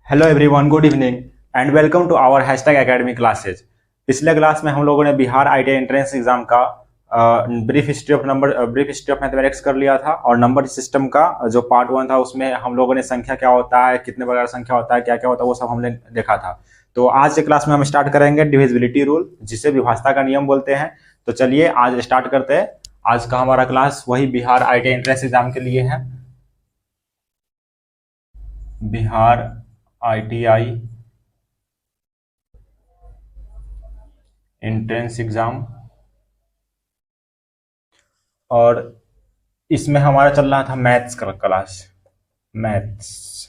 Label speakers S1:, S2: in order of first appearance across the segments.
S1: Hello everyone, good evening and welcome to our hashtag academy classes. पिछले class में हम लोगों ने बिहार आईटीआई एंट्रेंस एग्जाम का ब्रीफ हिस्ट्री ऑफ मैथमेटिक्स कर लिया था और नंबर सिस्टम का जो पार्ट वन था उसमें हम लोगों ने संख्या क्या होता है, कितने प्रकार संख्या होता है, क्या क्या होता है, वो सब हमने देखा था। तो आज के क्लास में हम स्टार्ट करेंगे डिविजिबिलिटी रूल, जिसे विभाज्यता का नियम बोलते हैं। तो चलिए आज स्टार्ट करते हैं। आज का हमारा क्लास वही बिहार आईटीआई एंट्रेंस एग्जाम के लिए है। बिहार आईटीआई एंट्रेंस एग्जाम, और इसमें हमारा चल रहा था मैथ्स का क्लास, मैथ्स,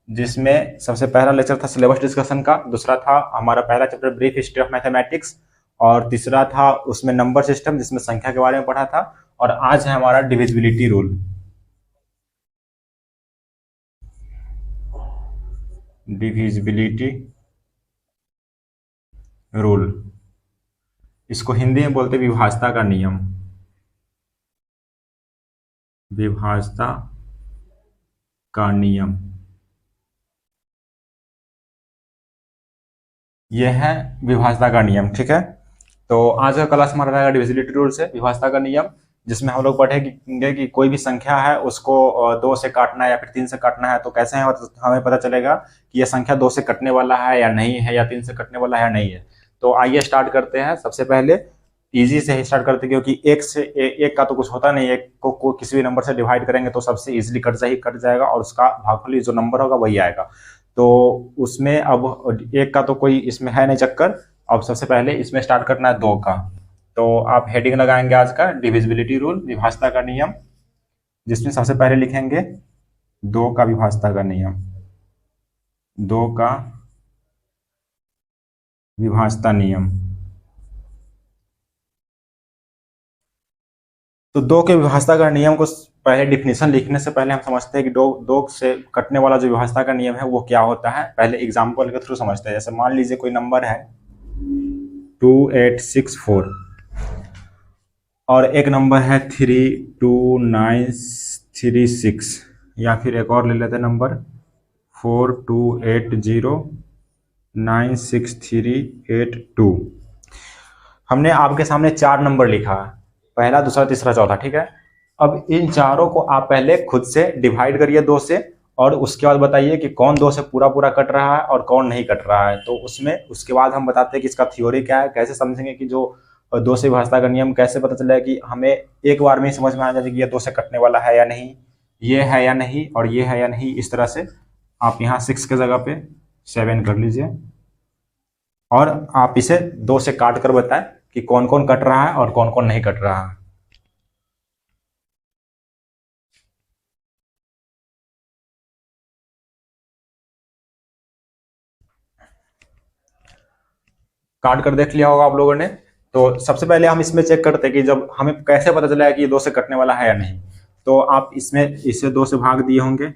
S1: जिसमें सबसे पहला लेक्चर था सिलेबस डिस्कशन का, दूसरा था हमारा पहला chapter brief history of mathematics, और तीसरा था उसमें नंबर सिस्टम जिसमें संख्या के बारे में पढ़ा था, और आज है हमारा डिविजिबिलिटी रूल। डिविजिबिलिटी रूल, इसको हिंदी में बोलते विभाज्यता का नियम, विभाज्यता का नियम। यह है विभाज्यता का नियम, ठीक है। तो आज का क्लास हमारा रहेगा डिविजिबिलिटी रूल से विभाज्यता का नियम, जिसमें हम लोग पढ़ेंगे कि कोई भी संख्या है उसको दो से काटना है या फिर तीन से काटना है, तो कैसे है हमें पता चलेगा कि यह संख्या दो से कटने वाला है या नहीं है, या तीन से कटने वाला है या नहीं है। तो आइए स्टार्ट करते हैं। सबसे पहले इजी से ही स्टार्ट करते हैं, क्योंकि एक से एक का तो कुछ होता नहीं, एक को किसी भी नंबर से डिवाइड करेंगे तो सबसे इजीली कट जाएगा और उसका भागफल जो नंबर होगा वही आएगा। तो उसमें अब एक का तो कोई इसमें है नहीं चक्कर। अब सबसे पहले इसमें स्टार्ट करना है दो का। तो आप हेडिंग लगाएंगे आज का डिविजिबिलिटी रूल, विभाज्यता का नियम, जिसमें सबसे पहले लिखेंगे दो का विभाज्यता का नियम, दो का विभाज्यता नियम। तो दो के विभाज्यता का नियम को पहले डिफिनेशन लिखने से पहले हम समझते हैं कि दो दो से कटने वाला जो विभाज्यता का नियम है वो क्या होता है। पहले एग्जाम्पल के थ्रू समझते हैं। जैसे मान लीजिए कोई नंबर है 2864 और एक नंबर है 32936, या फिर एक और ले लेते हैं नंबर 42809638 हमने आपके सामने चार नंबर लिखा, पहला दूसरा तीसरा चौथा, ठीक है। अब इन चारों को आप पहले खुद से डिवाइड करिए दो से, और उसके बाद बताइए कि कौन दो से पूरा पूरा कट रहा है और कौन नहीं कट रहा है। तो उसमें उसके बाद हम बताते हैं कि इसका थ्योरी क्या है, कैसे समझेंगे कि जो दो से विभाज्यता का नियम कैसे पता चलेगा कि हमें एक बार में ही समझ में आ जाए कि ये दो से कटने वाला है या नहीं, ये है या नहीं, और ये है या नहीं। इस तरह से आप यहाँ 6 के जगह पे 7 कर लीजिए, और आप इसे दो से काट कर बताएं कि कौन कौन कट रहा है और कौन कौन नहीं कट रहा है। काट कर देख लिया होगा आप लोगों ने। तो सबसे पहले हम इसमें चेक करते हैं कि जब हमें कैसे पता चला है कि ये दो से कटने वाला है या नहीं। तो आप इसमें इसे दो से भाग दिए होंगे,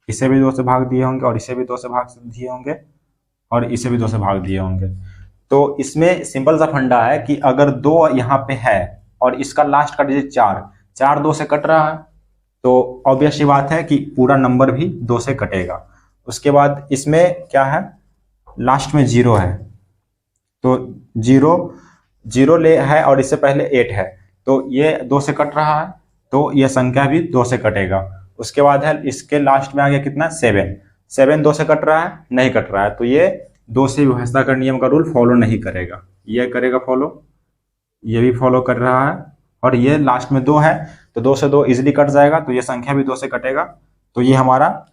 S1: इसे भी दो से भाग दिए होंगे, और इसे भी दो से भाग दिए होंगे, और इसे भी दो से भाग दिए होंगे। तो इसमें सिंपल सा फंडा है कि अगर दो यहाँ पे है और इसका लास्ट का डिजिट चार, चार दो से कट रहा है, तो ऑब्वियस सी बात है कि पूरा नंबर भी दो से कटेगा। उसके बाद इसमें क्या है, लास्ट में जीरो है, तो जीरो जीरो ले है और इससे पहले 8 है, तो ये दो से कट रहा है, तो यह संख्या भी दो से कटेगा। उसके बाद है इसके लास्ट में आ गया कितना, 7, 7 दो से कट रहा है, नहीं कट रहा है, तो ये दो से विभाज्यता का नियम का रूल फॉलो नहीं करेगा। ये करेगा फॉलो, ये भी फॉलो कर रहा है, और ये लास्ट में दो है, तो दो से दो इजिली कट जाएगा, तो ये संख्या भी दो से कटेगा। तो ये हमारा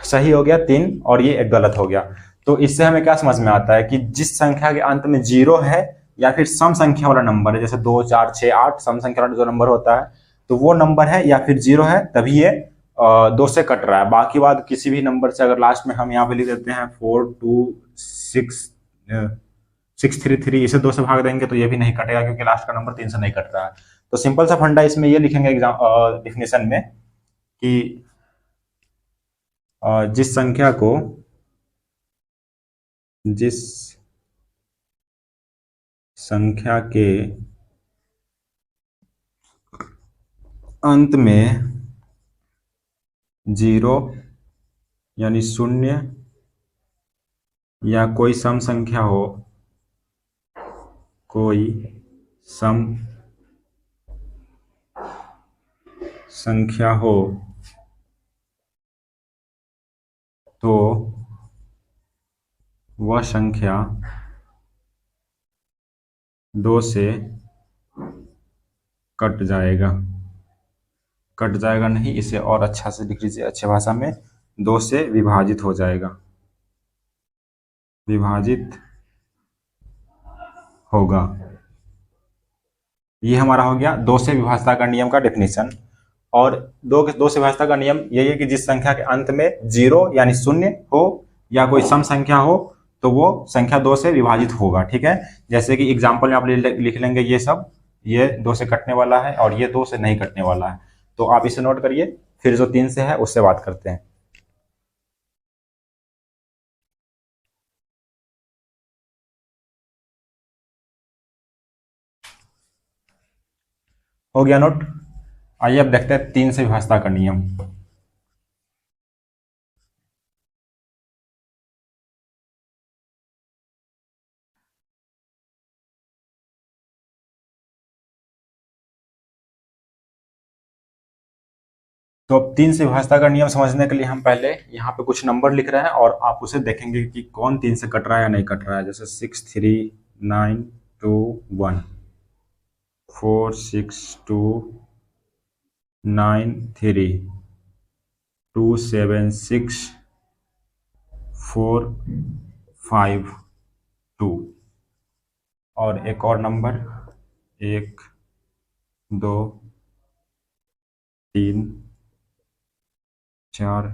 S1: सही हो गया 3, और ये एक गलत हो गया। तो इससे हमें क्या समझ में आता है कि जिस संख्या के अंत में जीरो है या फिर सम संख्या वाला नंबर है, जैसे 2 4 6 8 सम संख्या वाला जो नंबर होता है, तो वो नंबर है या फिर जीरो है, तभी ये दो से कट रहा है। बाकी बात किसी भी नंबर से अगर लास्ट में हम यहाँ पे लिख देते हैं 426633, इसे दो से भाग देंगे तो ये भी नहीं कटेगा, क्योंकि लास्ट का नंबर 3 से नहीं कट रहा है। तो सिंपल सा फंडा इसमें ये लिखेंगे एग्जाम डिफिनेशन में कि जिस संख्या को, जिस संख्या के अंत में जीरो यानी शून्य या कोई सम संख्या हो, कोई सम संख्या हो तो वह संख्या 2 से कट जाएगा। कट जाएगा नहीं, इसे और अच्छा से लिख लीजिए, अच्छे भाषा में 2 से विभाजित हो जाएगा, विभाजित होगा। ये हमारा हो गया दो से विभाजता का नियम का डेफिनेशन। और दो से विभाजता का नियम यही है कि जिस संख्या के अंत में 0 यानी शून्य हो या कोई सम संख्या हो तो वो संख्या 2 से विभाजित होगा। ठीक है, जैसे कि एग्जाम्पल में आप लिख लेंगे ये सब, ये 2 से कटने वाला है और ये 2 से नहीं कटने वाला है, तो आप इसे नोट करिए। फिर जो 3 से है उससे बात करते हैं। हो गया नोट। आइए अब देखते हैं 3 से विभाजता का नियम। तो अब 3 से विभाजता का नियम समझने के लिए हम पहले यहाँ पे कुछ नंबर लिख रहे हैं और आप उसे देखेंगे कि कौन 3 से कट रहा है या नहीं कट रहा है। जैसे 6 3 9 2 1, 4 6 2 9 3 2 7 6 4 5 2। और एक और नंबर 1 2 3 4।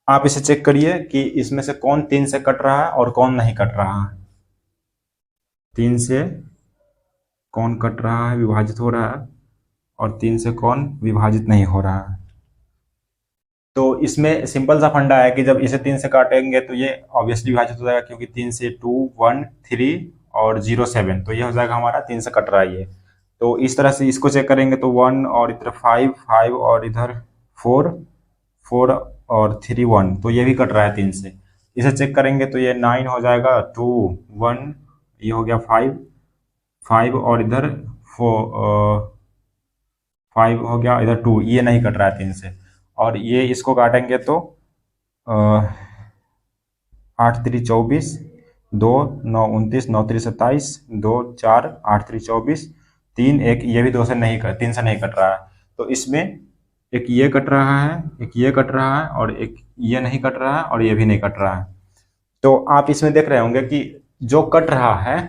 S1: आप इसे चेक करिए कि इसमें से कौन 3 से कट रहा है और कौन नहीं कट रहा है। 3 से कौन कट रहा है, विभाजित हो रहा है, और 3 से कौन विभाजित नहीं हो रहा है। तो इसमें सिंपल सा फंडा है कि जब इसे 3 से काटेंगे तो ये ऑब्वियसली विभाजित हो जाएगा, क्योंकि 3 से 2 1 3 और 0 7, तो ये हो जाएगा हमारा 3 से कट रहा है ये। तो इस तरह से इसको चेक करेंगे तो 1 और इधर 5 5 और इधर 4 4 और 3 1, तो ये भी कट रहा है 3 से। इसे चेक करेंगे तो ये 9 हो जाएगा, 2 1, ये हो गया 5 5 और इधर 5 हो गया, इधर 2, ये नहीं कट रहा है 3 से। और ये इसको काटेंगे तो 8 3 24, 2 9 29, 9 3 27, 2 4 8 3 24, 3 1, ये भी 2 से नहीं 3 से नहीं कट रहा है। तो इसमें एक ये कट रहा है, एक ये कट रहा है, और एक ये नहीं कट रहा है, और ये भी नहीं कट रहा है। तो आप इसमें देख रहे होंगे कि जो कट रहा है,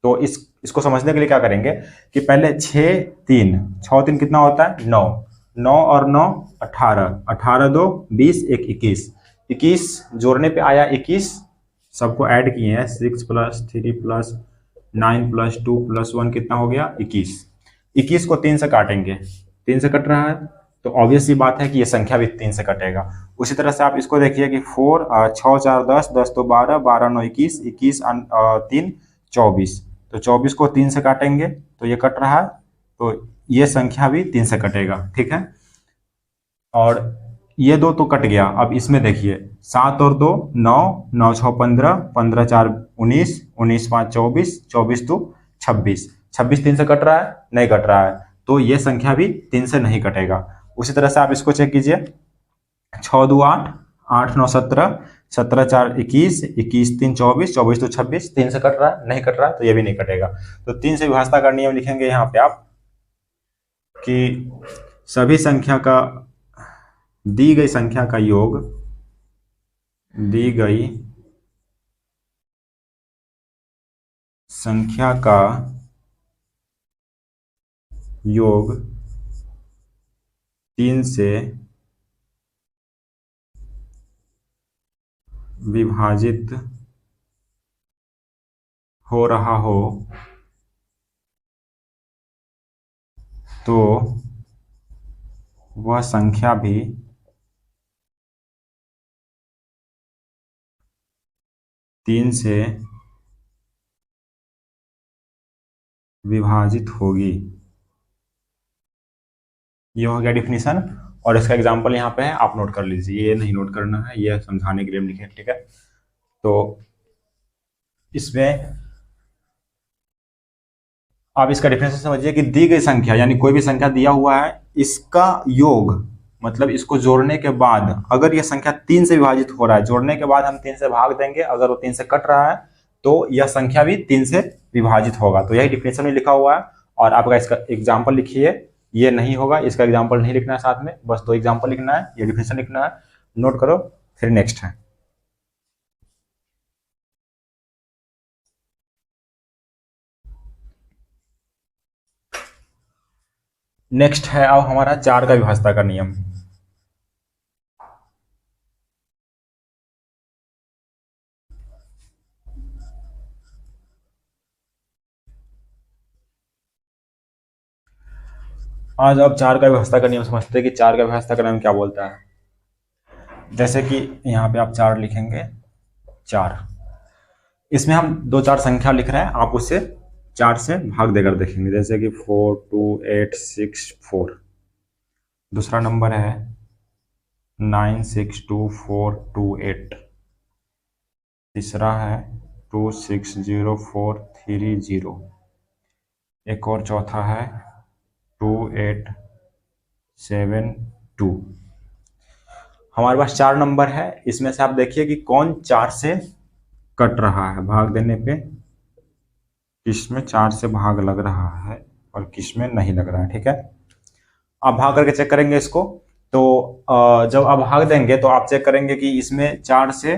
S1: तो इसको समझने के लिए क्या करेंगे कि पहले 6 3 6 3 कितना होता है, 9 9 और 9 18, 18 2 20, 1 21, 21 जोड़ने पे आया 21, सबको ऐड किए हैं, 6 प्लस 3 प्लस 9 प्लस 2 प्लस 1 कितना हो गया, 21। 21 को 3 से काटेंगे, 3 से कट रहा है, तो ऑब्वियस ही बात है कि ये संख्या भी 3 से कटेगा। उसी तरह से आप इसको देखिए कि 4 6 4 10 10 2 12 12 9 21 21 3 24, तो 24 को 3 से काटेंगे तो ये कट रहा है, तो ये संख्या भी 3 से कटेगा। ठीक है, और ये दो तो कट गया। अब इसमें देखिए 7 और 2 9, 9 6 15, 15 4 19, 19 5 24, 24 2 26, 26 3 से कट रहा है, नहीं कट रहा है, तो ये संख्या भी 3 से नहीं कटेगा। उसी तरह से आप इसको चेक कीजिए, 6 2 8, 8 9 17, 17 4 21, 21 3 24, 24 2 26, 3 से कट रहा है, नहीं कट रहा है, तो ये भी नहीं कटेगा। तो 3 से विभाजता का नियम लिखेंगे यहाँ पे आप कि सभी संख्या का, दी गई संख्या का योग, दी गई संख्या का योग 3 से विभाजित हो रहा हो तो वह संख्या भी 3 से विभाजित होगी। ये हो गया डिफिनीशन, और इसका एग्जाम्पल यहाँ पे है, आप नोट कर लीजिए, ये नहीं नोट करना है, ये समझाने के लिए हम लिखे, ठीक है। तो इसमें आप इसका डिफिनेशन समझिए कि दी गई संख्या, यानी कोई भी संख्या दिया हुआ है, इसका योग, मतलब इसको जोड़ने के बाद अगर यह संख्या 3 से विभाजित हो रहा है, जोड़ने के बाद हम 3 से भाग देंगे, अगर वो 3 से कट रहा है तो यह संख्या भी 3 से विभाजित होगा। तो यही डिफिनेशन में लिखा हुआ है, और आपका इसका एग्जाम्पल लिखिए। ये नहीं होगा, इसका एग्जाम्पल नहीं लिखना है, साथ में बस 2 एग्जाम्पल लिखना है, ये डिफिनेशन लिखना है, नोट करो। फिर नेक्स्ट है, नेक्स्ट है अब हमारा 4 का विभाजता का नियम। आज अब 4 का विभाजता का नियम समझते हैं कि 4 का विभाजता का नियम क्या बोलता है। जैसे कि यहाँ पे आप 4 लिखेंगे, 4, इसमें हम 2 4 संख्या लिख रहे हैं, आप उसे 4 से भाग देकर देखेंगे, जैसे कि 42864। दूसरा नंबर है 962428। तीसरा है 260430। एक और चौथा है 2872। हमारे पास 4 नंबर है, इसमें से आप देखिए कि कौन 4 से कट रहा है, भाग देने पे किसमें 4 से भाग लग रहा है और किसमें नहीं लग रहा है, ठीक है। आप भाग करके चेक करेंगे इसको, तो जब आप भाग देंगे तो आप चेक करेंगे कि इसमें 4 से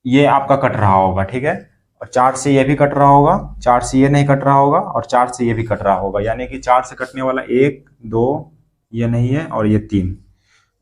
S1: ये आपका कट रहा होगा, ठीक है, और 4 से ये भी कट रहा होगा, 4 से ये नहीं कट रहा होगा, और 4 से ये भी कट रहा होगा, यानी कि 4 से कटने वाला 1 2 ये नहीं है, और ये 3।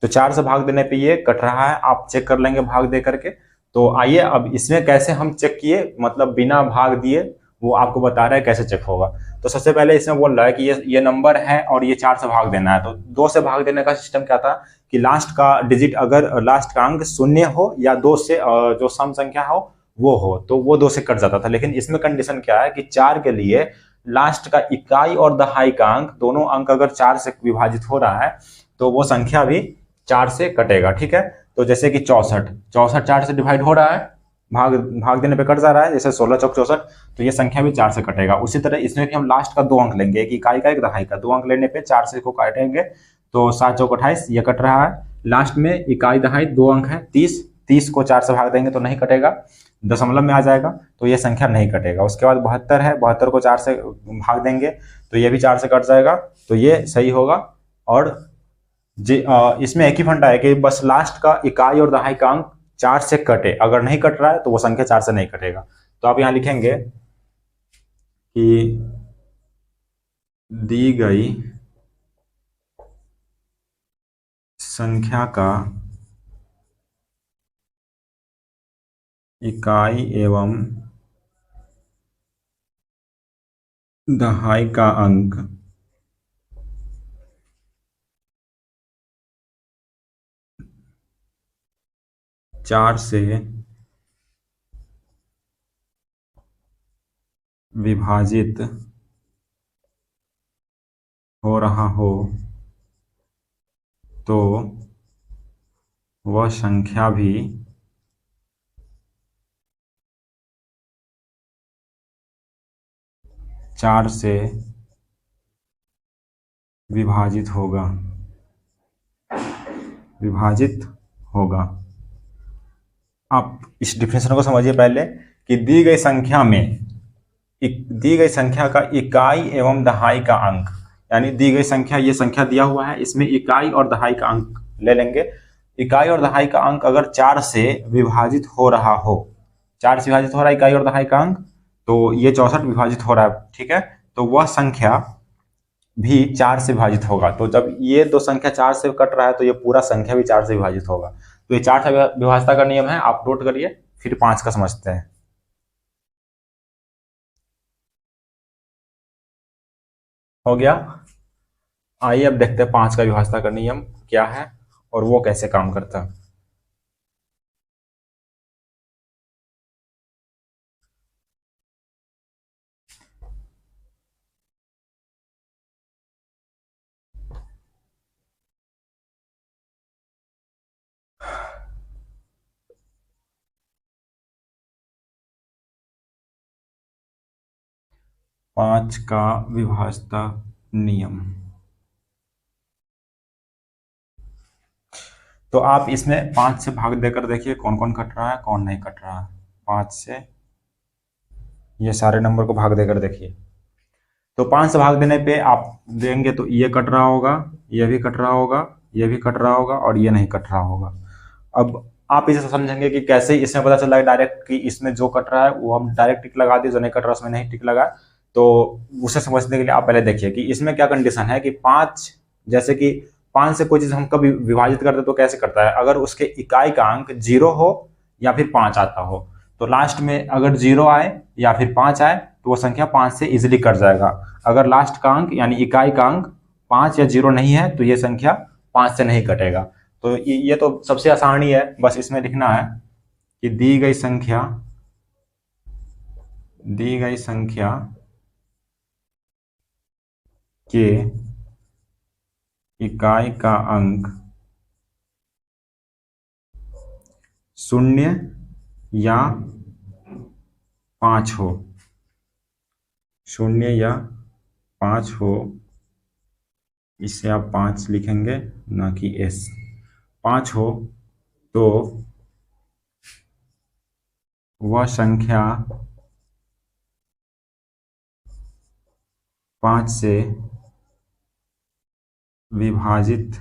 S1: तो 4 से भाग देने पे ये कट रहा है, आप चेक कर लेंगे भाग दे करके। तो आइए अब इसमें कैसे हम चेक किए, मतलब बिना भाग दिए, वो आपको बता रहा है कैसे चेक होगा। तो सबसे पहले इसमें बोल रहा है कि ये नंबर है और ये 4 से भाग देना है। तो 2 से भाग देने का सिस्टम क्या था कि लास्ट का डिजिट, अगर लास्ट का अंक 0 हो या 2 से जो सम संख्या हो वो हो, तो वो 2 से कट जाता था। लेकिन इसमें कंडीशन क्या है कि 4 के लिए लास्ट का इकाई और दहाई का अंक, दोनों अंक अगर 4 से विभाजित हो रहा है तो वो संख्या भी 4 से कटेगा, ठीक है। तो जैसे कि 64, 64 4 से डिवाइड हो रहा है, भाग भाग देने पे कट जा रहा है, जैसे 16 चौक 64, तो ये संख्या भी 4 से कटेगा। उसी तरह इसमें भी हम लास्ट का 2 अंक लेंगे, एक इकाई का एक दहाई का, 2 अंक लेने पे 4 से को काटेंगे, तो 7 चौक 28, ये कट रहा है। लास्ट में इकाई दहाई 2 अंक है, 30, 30 को 4 से भाग देंगे तो नहीं कटेगा, दशमलव में आ जाएगा, तो ये संख्या नहीं कटेगा। उसके बाद 72 है, 72 को 4 से भाग देंगे तो ये भी 4 से कट जाएगा, तो ये सही होगा। और इसमें एक ही फंडा है कि बस लास्ट का इकाई और दहाई का अंक 4 से कटे, अगर नहीं कट रहा है तो वो संख्या 4 से नहीं कटेगा। तो आप यहां लिखेंगे कि दी गई संख्या का इकाई एवं दहाई का अंक 4 से विभाजित हो रहा हो तो वह संख्या भी 4 से विभाजित होगा, विभाजित होगा। आप इस डिफिनेशन को समझिए पहले कि दी गई संख्या में, दी गई संख्या का इकाई एवं दहाई का अंक, यानी दी गई संख्या, ये संख्या दिया हुआ है, इसमें इकाई और दहाई का अंक ले लेंगे। इकाई और दहाई का अंक अगर 4 से विभाजित हो रहा हो, 4 से विभाजित हो रहा है इकाई और दहाई का अंक, तो ये 64 विभाजित हो रहा है, ठीक है, तो वह संख्या भी 4 से विभाजित होगा। तो जब ये 2 संख्या 4 से कट रहा है तो ये पूरा संख्या भी 4 से विभाजित होगा। तो ये 4 से विभाजता का नियम है, आप नोट करिए। फिर 5 का समझते हैं। हो गया। आइए अब देखते हैं 5 का विभाजता का नियम क्या है और वो कैसे काम करता है। 5 का विभाज्यता नियम। तो आप इसमें 5 से भाग देकर देखिए कौन कौन कट रहा है कौन नहीं कट रहा है। 5 से ये सारे नंबर को भाग देकर देखिए। तो 5 से भाग देने पे आप देंगे तो ये कट रहा होगा, ये भी कट रहा होगा, ये भी कट रहा होगा और ये नहीं कट रहा होगा। अब आप इसे समझेंगे कि कैसे इसमें पता चला डायरेक्ट कि इसमें जो कट रहा है वो हम डायरेक्ट टिक लगा दिए, जो नहीं कट रहा उसमें नहीं टिक लगा। तो उसे समझने के लिए आप पहले देखिए कि इसमें क्या कंडीशन है कि 5, जैसे कि 5 से कोई चीज हम कभी विभाजित करते तो कैसे करता है, अगर उसके इकाई का अंक 0 हो या फिर 5 आता हो, तो लास्ट में अगर 0 आए या फिर 5 आए तो वो संख्या 5 से इजिली कट जाएगा। अगर लास्ट का अंक यानी इकाई का अंक 5 या 0 नहीं है तो ये संख्या 5 से नहीं कटेगा। तो ये तो सबसे आसान ही है, बस इसमें लिखना है कि दी गई संख्या के इकाई का अंक 0 या 5 हो, 0 या 5 हो, इसे आप 5 लिखेंगे ना कि एस। 5 हो तो वह संख्या 5 से विभाजित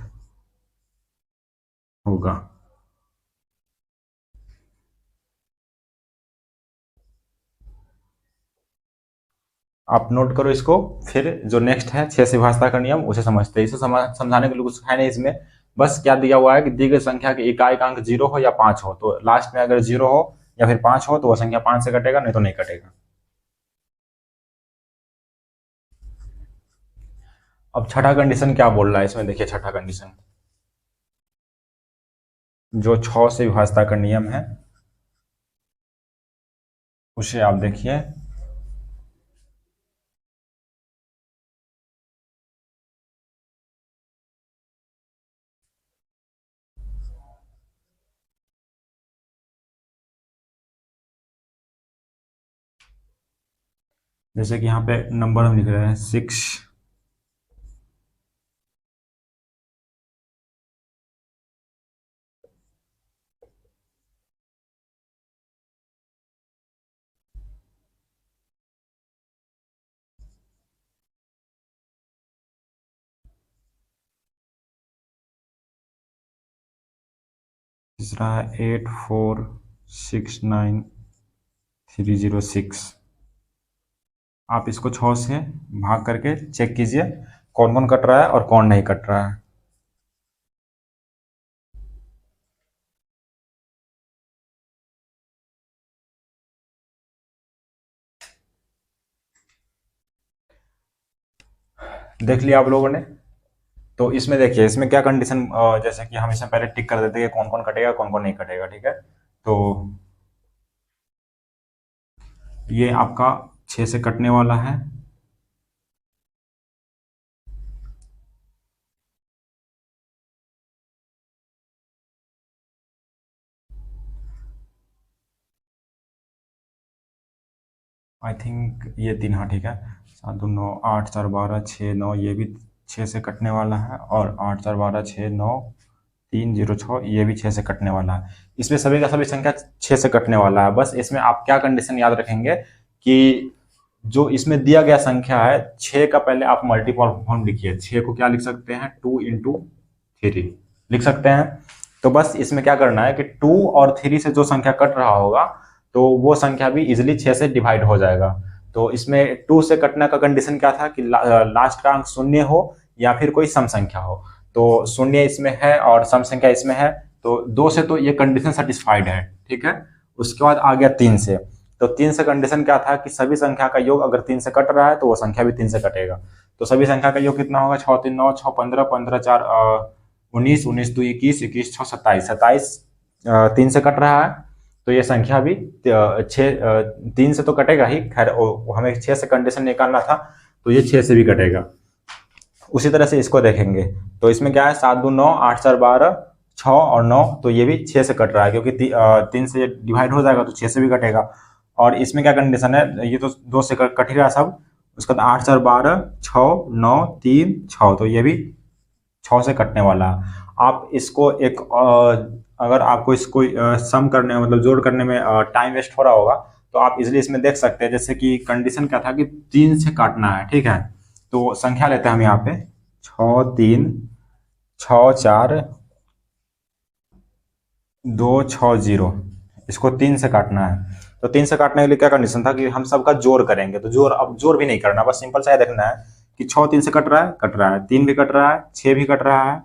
S1: होगा। आप नोट करो इसको, फिर जो नेक्स्ट है 6 से विभाज्यता का नियम उसे समझते हैं। इसे समझाने के लिए कुछ है नहीं इसमें, बस क्या दिया हुआ है कि दी गई संख्या के इकाई का अंक 0 हो या 5 हो, तो लास्ट में अगर 0 हो या फिर 5 हो तो वह संख्या 5 से कटेगा, नहीं तो नहीं कटेगा। अब छठा कंडीशन क्या बोल रहा है इसमें देखिए। छठा कंडीशन जो 6 से विभाज्यता का नियम है उसे आप देखिए। जैसे कि यहाँ पे नंबर हम लिख रहे हैं 6, तीसरा है 8469306। आप इसको 6 से भाग करके चेक कीजिए कौन कौन कट रहा है और कौन नहीं कट रहा है। देख लिया आप लोगों ने। तो इसमें देखिए इसमें क्या कंडीशन, जैसे कि हम इसमें पहले टिक कर देते हैं कौन कौन कटेगा कौन कौन नहीं कटेगा, ठीक है। तो ये आपका 6 से कटने वाला है, आई थिंक ये 3, हाँ ठीक है। 7 2 9 8 4 12 6 9, ये भी 6 से कटने वाला है, और 8 4 12 6 9 3 0 6 ये भी 6 से कटने वाला है। इसमें सभी का सभी संख्या 6 से कटने वाला है। बस इसमें आप क्या कंडीशन याद रखेंगे कि जो इसमें दिया गया संख्या है 6 का पहले आप मल्टीपल फॉर्म लिखिए। 6 को क्या लिख सकते हैं 2 × 3 लिख सकते हैं। तो बस इसमें क्या करना है कि 2 और 3 से जो संख्या कट रहा होगा तो वो संख्या भी इजिली 6 से डिवाइड हो जाएगा। तो इसमें 2 से कटने का कंडीशन क्या था कि लास्ट का अंक 0 हो या फिर कोई सम संख्या हो। तो 0 इसमें है और सम संख्या इसमें है, तो 2 से तो ये कंडीशन सेटिस्फाइड है, ठीक है। उसके बाद आ गया 3 से। तो 3 से कंडीशन क्या था कि सभी संख्या का योग अगर 3 से कट रहा है तो वो संख्या भी 3 से कटेगा। तो सभी संख्या का योग कितना होगा 6 3 9 6 15 15 4 19 19 2 21 21 6 27 27 3 से कट रहा है, तो ये संख्या भी 3 से तो कटेगा ही। खैर हमें 6 से कंडीशन निकालना था तो ये 6 से भी कटेगा। उसी तरह से इसको देखेंगे तो इसमें क्या है 7 2 9 8 4 12 6 और 9, तो ये भी 6 से कट रहा है क्योंकि 3 से डिवाइड हो जाएगा तो 6 से भी कटेगा। और इसमें क्या कंडीशन है, ये तो 2 से कट ही रहा सब। उसके बाद 8 4 12, 6 9 3 6, तो ये भी 6 से कटने वाला है। आप इसको एक अगर आपको इसको सम करने मतलब जोड़ करने में टाइम वेस्ट हो रहा होगा, तो आप इजिली इसमें देख सकते हैं। जैसे कि कंडीशन क्या था कि 3 से काटना है, ठीक है। तो संख्या लेते हैं हम यहाँ पे 6 3 6 4 2 6 0, इसको 3 से काटना है। तो 3 से काटने के लिए क्या कंडीशन था कि हम सबका जोड़ करेंगे। तो जोड़, अब जोड़ भी नहीं करना, बस सिंपल सा देखना है कि 6 3 से कट रहा है, 3 भी कट रहा है, 6 भी कट रहा है,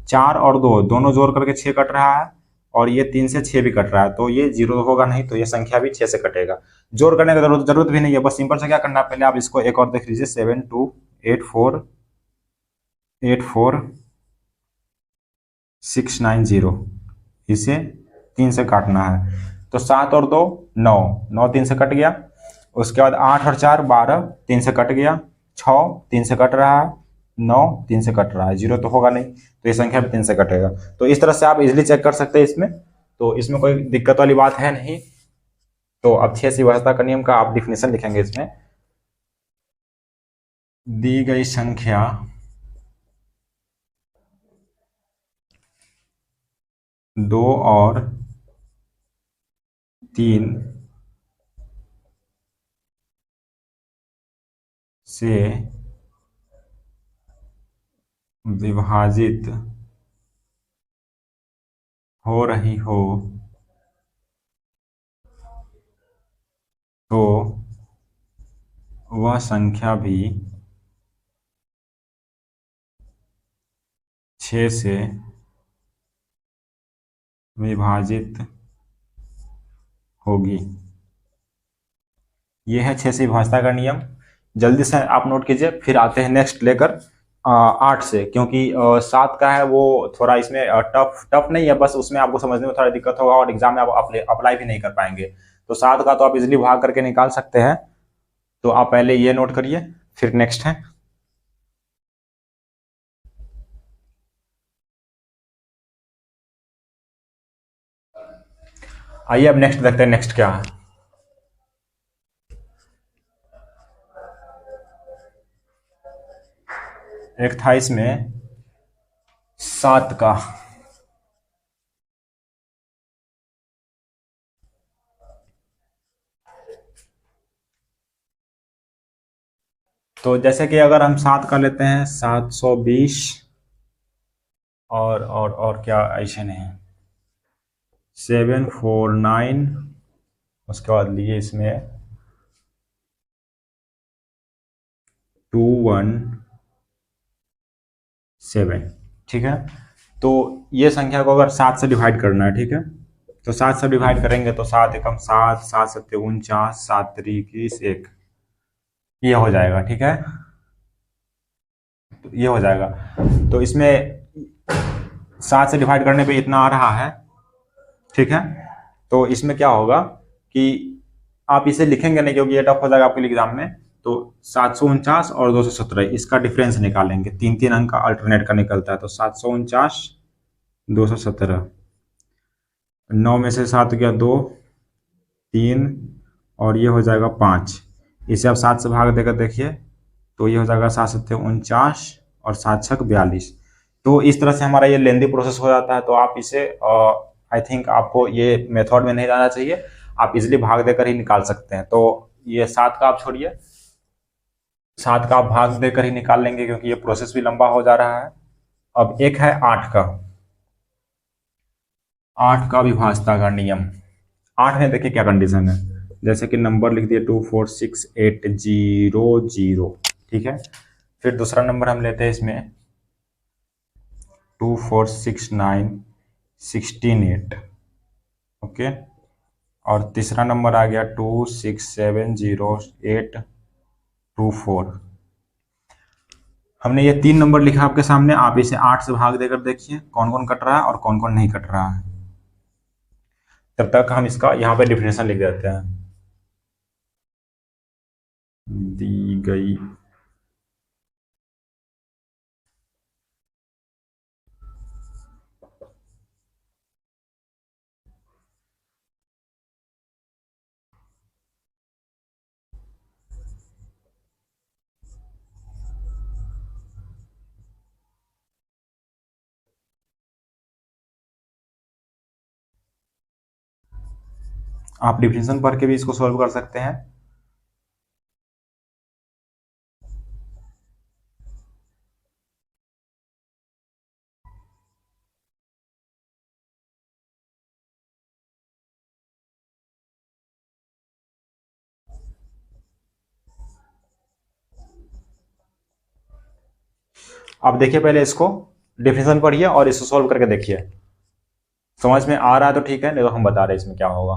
S1: 4 और 2 दोनों जोड़ करके 6 कट रहा है, और ये 3 से 6 भी कट रहा है, तो ये 0 होगा नहीं, तो ये संख्या भी 6 से कटेगा। जोड़ करने की जरूरत भी नहीं है, बस सिंपल से क्या करना है, पहले आप इसको एक और देख लीजिए, 7 2 8 4 8 4 6 9 0, इसे 3 से काटना है। तो 7 और 2 9, 9 3 से कट गया। उसके बाद 8 और 4 12, 3 से कट गया। 6 3 से कट रहा है, 9 3 से कट रहा है, 0 तो होगा नहीं, तो ये संख्या भी 3 से कटेगा। तो इस तरह से आप इजिली चेक कर सकते हैं इसमें, तो इसमें कोई दिक्कत वाली बात है नहीं। तो अब 6 सी विभाज्यता का नियम का आप डिफिनेशन लिखेंगे इसमें, दी गई संख्या दो और 3 से विभाजित हो रही हो तो वह संख्या भी 6 से विभाजित होगी। यह है 6 से विभाज्यता का नियम। जल्दी से आप नोट कीजिए, फिर आते हैं नेक्स्ट लेकर 8 से, क्योंकि 7 का है वो थोड़ा इसमें टफ टफ नहीं है, बस उसमें आपको समझने में थोड़ा दिक्कत होगा और एग्जाम में आप अप्लाई भी नहीं कर पाएंगे। तो 7 का तो आप इजिली भाग करके निकाल सकते हैं। तो आप पहले ये नोट करिए, फिर नेक्स्ट है। आइए अब नेक्स्ट देखते हैं, नेक्स्ट क्या है। एक था इसमें 7 का, तो जैसे कि अगर हम 7 का लेते हैं 720, और क्या ऐसे नहीं, 749, उसके बाद लिए इसमें 217, ठीक है। तो ये संख्या को अगर 7 से डिवाइड करना है, ठीक है, तो 7 से डिवाइड करेंगे तो 7 एकम 7, 7 सत्ते 49, 7 त्रिक 21, 1, ये हो जाएगा, ठीक है। तो ये हो जाएगा, तो इसमें 7 से डिवाइड करने पे इतना आ रहा है, ठीक है। तो इसमें क्या होगा कि आप इसे लिखेंगे नहीं, क्योंकि ये टफ हो जाएगा आपके लिए एग्जाम में। तो 749 और 217, इसका डिफरेंस निकालेंगे, 3 3 अंक का अल्टरनेट का निकलता है। तो 749 217, 9 में से 7 गया 2 3, और ये हो जाएगा 5। इसे आप 7 से भाग देकर देखिए, तो ये हो जाएगा 7 सत्ते 49 और 7 छक 42। तो इस तरह से हमारा ये लेंदी प्रोसेस हो जाता है। तो आप इसे आई थिंक आपको ये मेथड में नहीं जाना चाहिए, आप इजिली भाग देकर ही निकाल सकते हैं। तो ये 7 का आप छोड़िए, 7 का आप भाग देकर ही निकाल लेंगे, क्योंकि ये प्रोसेस भी लंबा हो जा रहा है। अब एक है 8 का, 8 का विभाज्यता का नियम। 8 में देखिए क्या कंडीशन है, जैसे कि नंबर लिख दिए 24680 0, ठीक है। फिर दूसरा नंबर हम लेते हैं इसमें 2469168, ओके। और तीसरा नंबर आ गया 2670824। हमने ये 3 नंबर लिखा आपके सामने, आप इसे 8 से भाग देकर देखिए कौन कौन कट रहा है और कौन कौन नहीं कट रहा है। तब तक हम इसका यहाँ पे डिफिनेशन लिख देते हैं, दी गई आप डिफिनेशन पढ़ के भी इसको सॉल्व कर सकते हैं। आप देखिए पहले इसको डिफिनेशन पढ़िए और इसको सॉल्व करके देखिए, समझ में आ रहा है तो ठीक है, नहीं तो हम बता रहे हैं इसमें क्या होगा।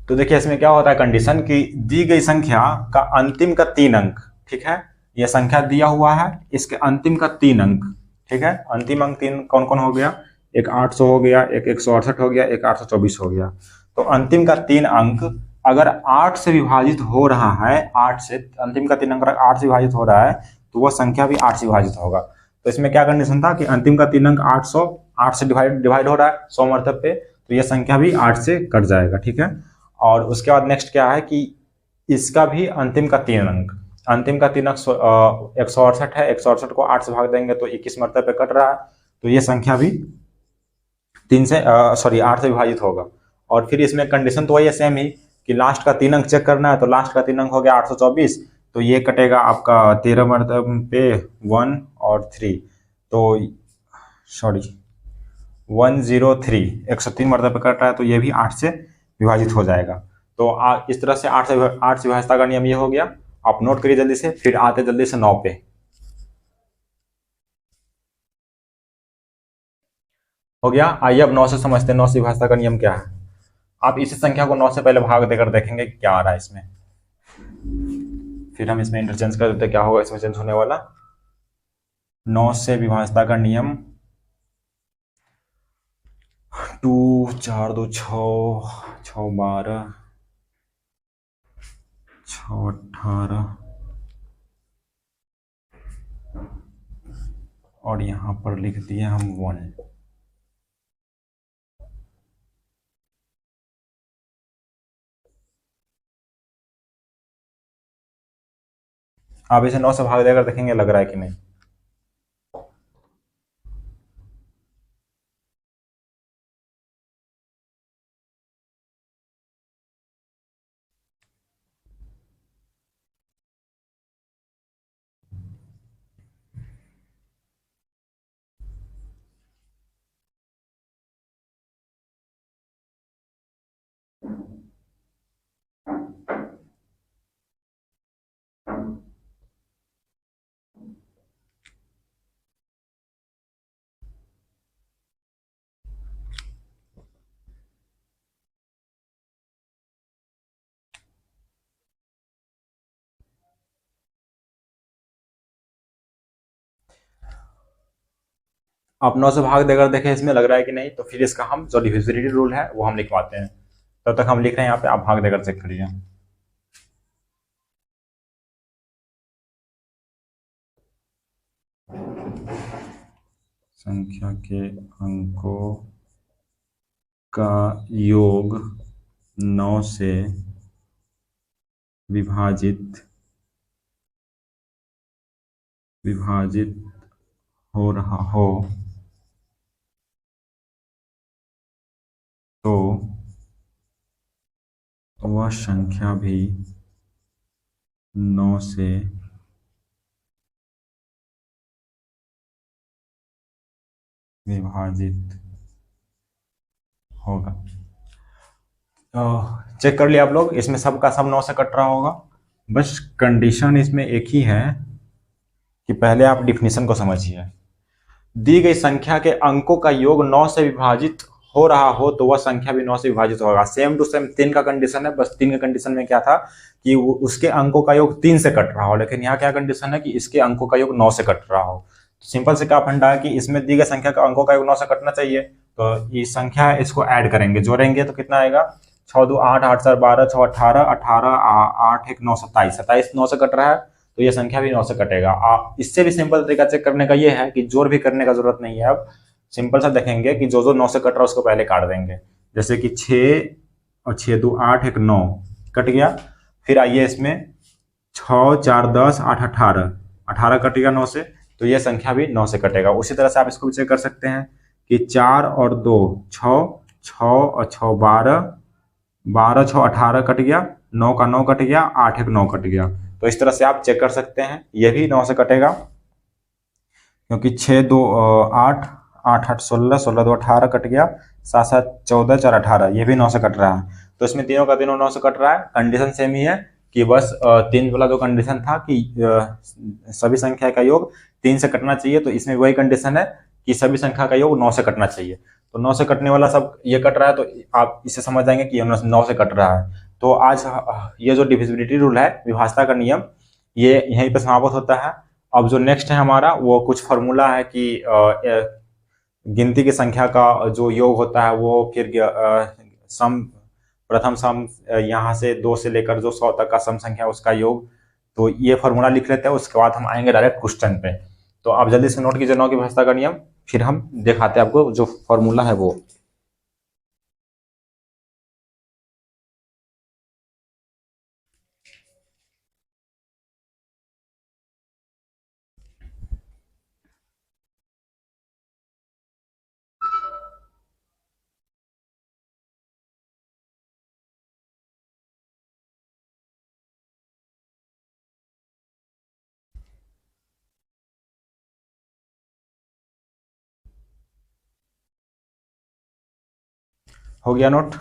S1: तो देखिए इसमें क्या होता है कंडीशन कि दी गई संख्या का अंतिम का 3 अंक, ठीक है, यह संख्या दिया हुआ है, इसके अंतिम का 3 अंक, ठीक है, अंतिम अंक 3 कौन कौन हो गया, एक 800 हो गया, एक 168 हो गया, एक 824 हो गया। तो अंतिम का 3 अंक अगर 8 से विभाजित हो रहा है, 8 से अंतिम का 3 अंक 8 से विभाजित हो रहा है तो वह संख्या भी 8 से विभाजित होगा। तो इसमें क्या कंडीशन था कि अंतिम का 3 अंक 8 से डिवाइड हो रहा है 100 मरतब पे, तो यह संख्या भी 8 से कट जाएगा, ठीक है। और उसके बाद नेक्स्ट क्या है कि इसका भी अंतिम का 3 अंक, अंतिम का 3 अंक 168 है, 168 को 8 से भाग देंगे तो 21 मरतब पे कट रहा है, तो ये संख्या भी 8 से विभाजित होगा। और फिर इसमें कंडीशन तो वही है सेम ही कि लास्ट का 3 अंक चेक करना है, तो लास्ट का 3 अंक हो गया 824, तो ये कटेगा आपका 13 मरतब पे 1 और 3, तो 103, 103 मरतब पे कट रहा है, तो ये भी 8 से विभाजित हो जाएगा। तो इस तरह से 8 से विभाजता का नियम ये हो गया। आप नोट करिए जल्दी से, फिर आते जल्दी से 9 पे। हो गया। आइए अब 9 से समझते हैं 9 से विभाजता का नियम क्या है। आप इसी संख्या को 9 से पहले भाग देकर देखेंगे क्या आ रहा है इसमें, फिर हम इसमें इंटरचेंज कर देते क्या होगा इसमें चेंज होने वाला। 9 से विभाजता का नियम 2 4 2 6 6 12 6 18 और यहां पर लिख दिए हम 1। आप इसे 9 से भाग देकर देखेंगे लग रहा है कि नहीं। आप 9 से भाग देकर देखें इसमें लग रहा है कि नहीं, तो फिर इसका हम जो डिविजिबिलिटी रूल है वो हम लिखवाते हैं। तब तक हम लिख रहे हैं यहाँ पे, आप भाग देकर चेक करिए। संख्या के अंकों का योग 9 से विभाजित हो रहा हो तो वह संख्या भी 9 से विभाजित होगा। चेक कर लिया आप लोग, इसमें सबका सब 9 से कट रहा होगा। बस कंडीशन इसमें एक ही है कि पहले आप डिफिनीशन को समझिए। दी गई संख्या के अंकों का योग 9 से विभाजित हो रहा हो तो वह संख्या भी 9 से विभाजित होगा। सेम टू सेम 3 का कंडीशन है, बस 3 के कंडीशन में क्या था कि उसके अंकों का योग 3 से कट रहा हो, लेकिन यहाँ क्या कंडीशन है कि इसके अंकों का योग 9 से कट रहा हो। तो सिंपल से क्या फंडा है कि इसमें दी गई संख्या का अंकों का योग 9 से कटना चाहिए, तो ये संख्या है इसको ऐड करेंगे, जोड़ेंगे तो कितना आएगा 6 2 8 8 4 12 6 18 18 8 1 9 27, 27 9 से कट रहा है तो ये संख्या भी 9 से कटेगा। इससे भी सिंपल तरीका चेक करने का ये है कि जोड़ भी करने का जरूरत नहीं है। अब सिंपल सा देखेंगे कि जो 9 से कट रहा है उसको पहले काट देंगे, जैसे कि 6 और 6 2 8 1 9 कट गया। फिर आइए इसमें 6 4 10 8 18 18 कटेगा 9 से, तो ये संख्या भी 9 से कटेगा। उसी तरह से आप इसको भी चेक कर सकते हैं कि 4 और 2 6, 6 और 6 12, 12 6 18 कट गया, 9 का 9 कट गया, 8 एक 9 कट गया। तो इस तरह से आप चेक कर सकते हैं। ये भी 9 से कटेगा क्योंकि 6 2 8, 8 8 16, 16 2 18 कट गया, 7 7 14, 4 18, ये भी 9 से कट रहा है। तो इसमें तीनों का तीनों 9 से कट रहा है। कंडीशन सेम ही है कि बस 3 वाला जो कंडीशन था कि सभी संख्या का योग 3 से कटना चाहिए, तो इसमें वही कंडीशन है कि सभी संख्या का योग 9 से कटना चाहिए। तो 9 से कटने वाला सब ये कट रहा है, तो आप इसे समझ जाएंगे कि 9 से कट रहा है। तो आज ये जो डिविजिबिलिटी रूल है, विभाज्यता का नियम, ये यहीं पर समाप्त होता है। अब जो नेक्स्ट है हमारा, वो कुछ फॉर्मूला है कि गिनती की संख्या का जो योग होता है वो फिर सम, प्रथम सम, यहाँ से 2 से लेकर जो 100 तक का सम संख्या उसका योग। तो ये फॉर्मूला लिख लेते हैं, उसके बाद हम आएंगे डायरेक्ट क्वेश्चन पे। तो आप जल्दी से नोट कीजिए 9 की विभाज्यता का नियम, फिर हम दिखाते हैं आपको जो फॉर्मूला है वो। हो गया नोट?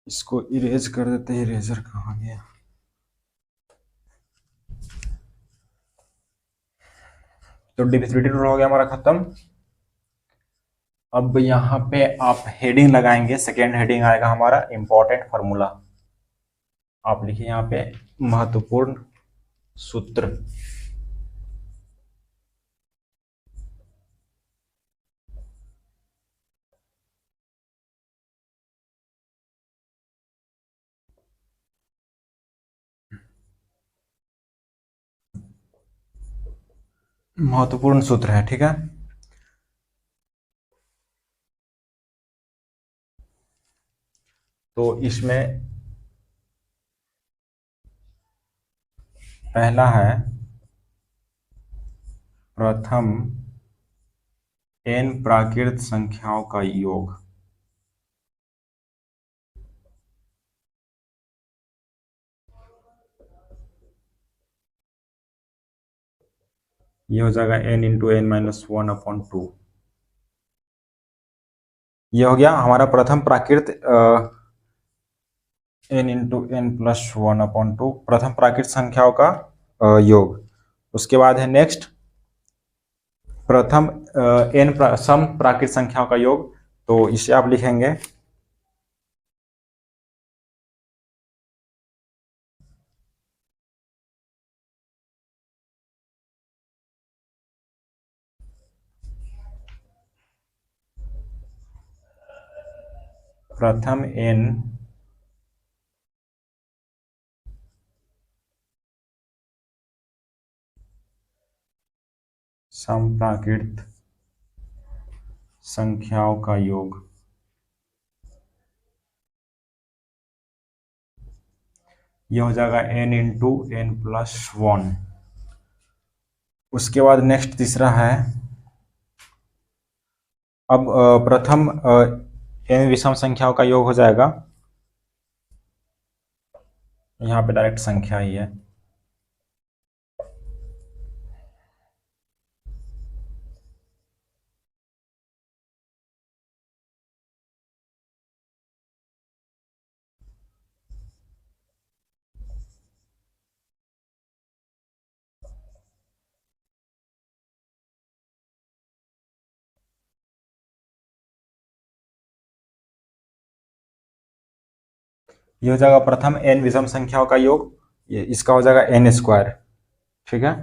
S1: इसको इरेज कर देते हैं। इरेजर कहाँ गया? तो डिविजिबिलिटी रूल हो गया हमारा खत्म। अब यहाँ पे आप हेडिंग लगाएंगे, सेकेंड हेडिंग आएगा हमारा इंपॉर्टेंट फॉर्मूला। आप लिखिए यहाँ पे महत्वपूर्ण सूत्र। महत्वपूर्ण सूत्र है, ठीक है। तो इसमें पहला है प्रथम n प्राकृत संख्याओं का योग। ये हो जाएगा n इंटू n माइनस 1/2। ये हो गया हमारा प्रथम प्राकृत n इंटू n प्लस 1/2 प्रथम प्राकृत संख्याओं का योग। उसके बाद है नेक्स्ट प्रथम सम प्राकृत संख्याओं का योग। तो इसे आप लिखेंगे प्रथम n समप्राकृत संख्याओं का योग। यह हो जाएगा n इंटू n प्लस 1। उसके बाद नेक्स्ट तीसरा है, अब प्रथम n विषम संख्याओं का योग हो जाएगा। यहाँ पे डायरेक्ट संख्या ही है। ये हो जाएगा प्रथम n विषम संख्याओं का योग। ये इसका हो जाएगा n स्क्वायर, ठीक है।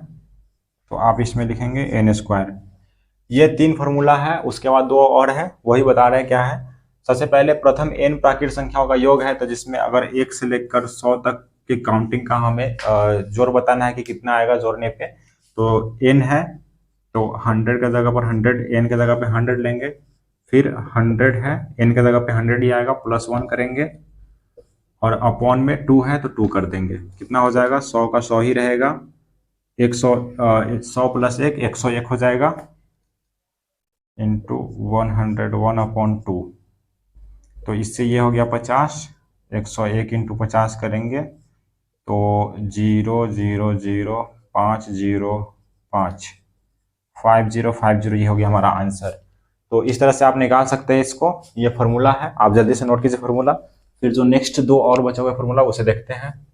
S1: तो आप इसमें लिखेंगे n स्क्वायर। ये 3 फॉर्मूला है। उसके बाद 2 और है, वही बता रहे हैं क्या है। सबसे पहले प्रथम n प्राकृत संख्याओं का योग है, तो जिसमें अगर 1 से लेकर 100 तक की काउंटिंग का हमें जोड़ बताना है कि कितना आएगा जोड़ने पे। तो n है, तो 100 का जगह पर 100, n के जगह पे 100 लेंगे। फिर 100 है, n के जगह पे 100 ही आएगा, प्लस 1 करेंगे, और अपॉन में 2 है तो 2 कर देंगे। कितना हो जाएगा? 100 का 100 ही रहेगा। 100 प्लस 1 101 हो जाएगा। इंटू 101/2, तो इससे ये हो गया 50। 101 इंटू 50 करेंगे तो 0.00505, 5050, ये हो गया हमारा आंसर। तो इस तरह से आप निकाल सकते हैं इसको, ये फार्मूला है, आप जल्दी से नोट कीजिए फार्मूला। फिर जो नेक्स्ट दो और बचा हुआ फार्मूला उसे देखते हैं।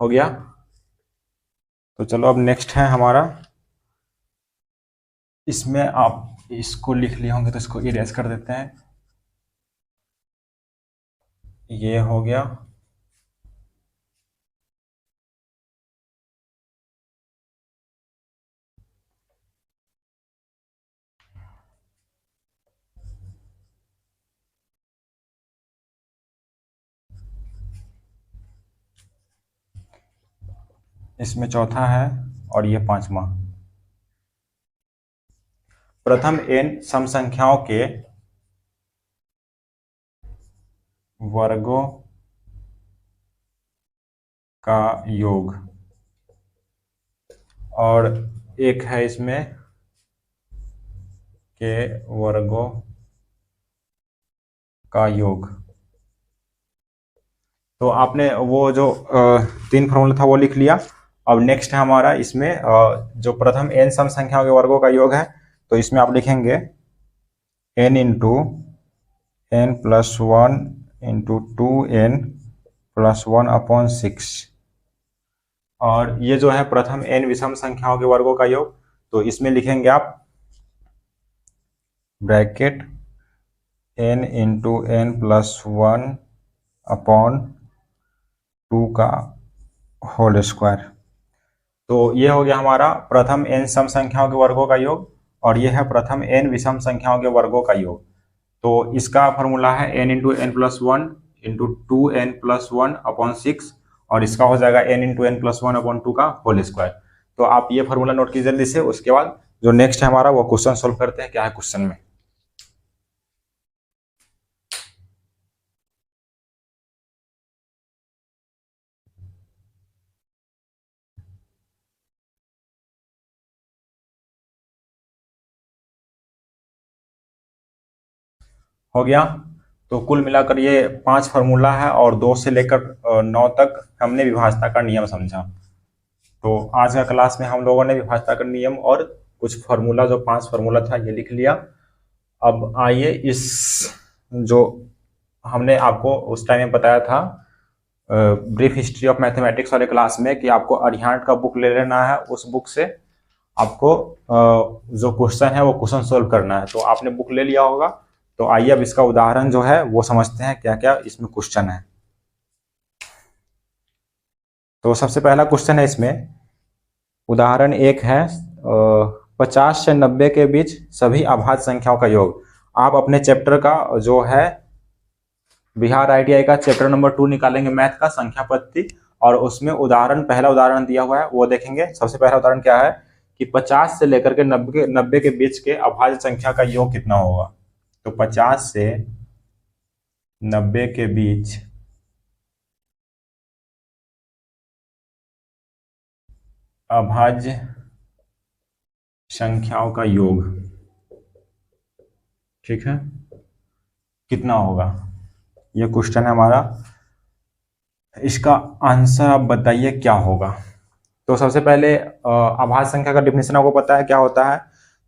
S1: हो गया, तो चलो अब नेक्स्ट है हमारा, इसमें आप इसको लिख लिए होंगे तो इसको इरेज कर देते हैं। ये हो गया, इसमें चौथा है और ये पांचवा। प्रथम n सम संख्याओं के वर्गों का योग, और एक है इसमें के वर्गों का योग। तो आपने वो जो तीन फॉर्मूला था वो लिख लिया। अब नेक्स्ट है हमारा इसमें जो प्रथम n सम संख्याओं के वर्गों का योग है, तो इसमें आप लिखेंगे n into n plus 1 into 2n plus 1/6, और ये जो है प्रथम n विषम संख्याओं के वर्गों का योग, तो इसमें लिखेंगे आप bracket n into n plus 1/2 का होल स्क्वायर। तो ये हो गया हमारा प्रथम n सम संख्याओं के वर्गों का योग, और ये है प्रथम n विषम संख्याओं के वर्गों का योग। तो इसका फॉर्मूला है n into n plus 1 into 2n plus 1/6, और इसका हो जाएगा n इंटू n प्लस 1/2 का होल स्क्वायर। तो आप ये फॉर्मूला नोट कीजिए जल्दी से। उसके बाद जो नेक्स्ट है हमारा वो क्वेश्चन सोल्व करते हैं, क्या है क्वेश्चन में। हो गया, तो कुल मिलाकर ये 5 फार्मूला है और 2 से लेकर 9 तक हमने विभाजता का नियम समझा। तो आज का क्लास में हम लोगों ने विभाजता का नियम और कुछ फार्मूला, जो 5 फार्मूला था, ये लिख लिया। अब आइए इस, जो हमने आपको उस टाइम में बताया था ब्रीफ हिस्ट्री ऑफ मैथमेटिक्स वाले क्लास में कि आपको अरिहंट का बुक ले लेना है, उस बुक से आपको जो क्वेश्चन है वो क्वेश्चन सोल्व करना है। तो आपने बुक ले लिया होगा, तो आइए अब इसका उदाहरण जो है वो समझते हैं क्या क्या इसमें क्वेश्चन है। तो सबसे पहला क्वेश्चन है इसमें, उदाहरण 1 है 50 से 90 के बीच सभी अभाज्य संख्याओं का योग। आप अपने चैप्टर का जो है बिहार ITI का चैप्टर नंबर 2 निकालेंगे, मैथ का संख्या पद्धति, और उसमें उदाहरण, पहला उदाहरण दिया हुआ है वो देखेंगे। सबसे पहला उदाहरण क्या है कि 50 से लेकर के 90 के बीच के अभाज्य संख्या का योग कितना होगा। तो 50 से 90 के बीच अभाज्य संख्याओं का योग, ठीक है, कितना होगा, ये क्वेश्चन है हमारा। इसका आंसर आप बताइए क्या होगा। तो सबसे पहले अभाज्य संख्या का डिफिनेशन आपको पता है क्या होता है।